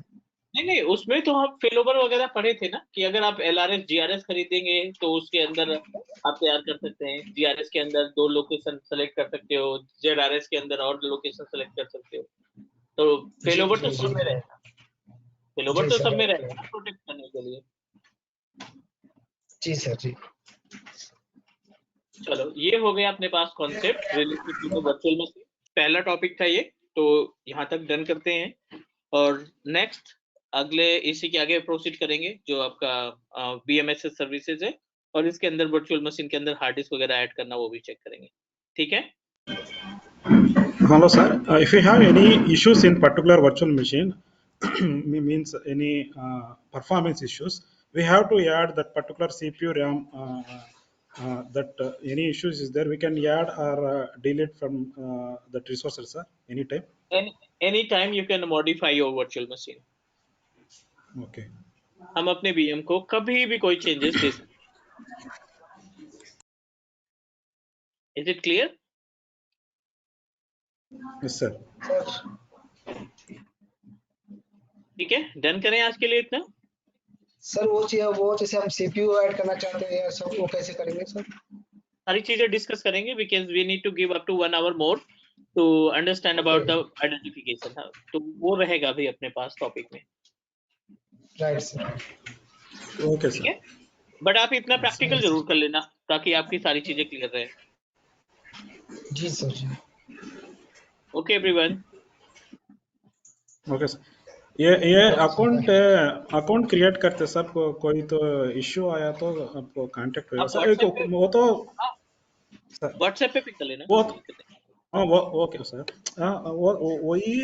नहीं नहीं, उसमें तो हम फेलोवर वगैरह पढ़े थे ना, कि अगर आप एलआरएस जीआरएस खरीदेंगे तो उसके अंदर आप तैयार कर सकते हैं। जीआरएस के अंदर 2 लोकेशन सेलेक्ट कर सकते हो, जेडआरएस के अंदर और लोकेशन सेलेक्ट कर सकते हो। तो जी फेलोवर तो जी सब जी में रहेगा, फेलोवर जी तो सब सर। में रहेगा ना, प्रोटेक्ट करने के लिए। जी सर जी। चलो, ये हो गया अपने पास concept related to the virtual machine. पहला टॉपिक था ये, तो यहाँ तक डन करते हैं। और नेक्स्ट अगले इसी के आगे प्रोसीड करेंगे, जो आपका बीएमएसएस सर्विसेज है, और इसके अंदर वर्चुअल मशीन के अंदर हार्ड डिस्क वगैरह ऐड करना, वो भी चेक करेंगे। ठीक है? Hello, sir. If you have any issues in particular virtual machine, means any performance issues, we have to add that particular CPU RAM. That any issues is there, we can add or delete from that resources, sir, anytime. Any time you can modify your virtual machine. Okay. हम अपने BM को कभी भी कोई changes दे सकते हैं। Is it clear? Yes, sir. Sir ठीक है, डन करें आज के लिए इतना। सर वो जैसे हम सीपीयू ऐड करना चाहते हैं सब, वो कैसे करेंगे सर? सारी चीजें डिस्कस करेंगे, because we need to give up to 1 hour more to understand about the identification. तो वो रहेगा भी अपने पास टॉपिक में। Right sir. Okay, ठीक sir. है, बट आप इतना प्रैक्टिकल सर जरूर कर लेना, ताकि आपकी सारी चीजें क्लियर रहे। जी सर जी। Okay everyone. Okay, sir. ये सर अकाउंट क्रिएट करते सर, कोई तो इश्यू आया तो आपको कांटेक्ट होगा आप सर। एक व्हाट्सएप पे, वो तो हाँ, सर, व्हाट्सएप पे पिक कर लेना, वो कोई दिक्कत नहीं। हाँ वो ओके सर। वही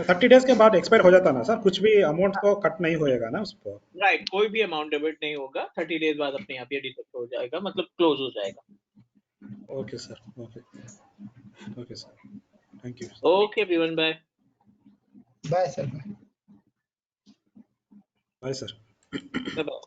30 डेज के बाद एक्सपायर हो जाता ना सर, कुछ भी अमाउंट तो कट नहीं होएगा ना उस पर? राइट, कोई भी अमाउंट डेबिट नहीं होगा, 30 डेज बाद अपने आप ये डिटेक्ट हो जाएगा, मतलब क्लोज हो जाएगा। Okay sir. Okay okay sir, thank you. Okay everyone, bye bye sir. Bye sir. Bye.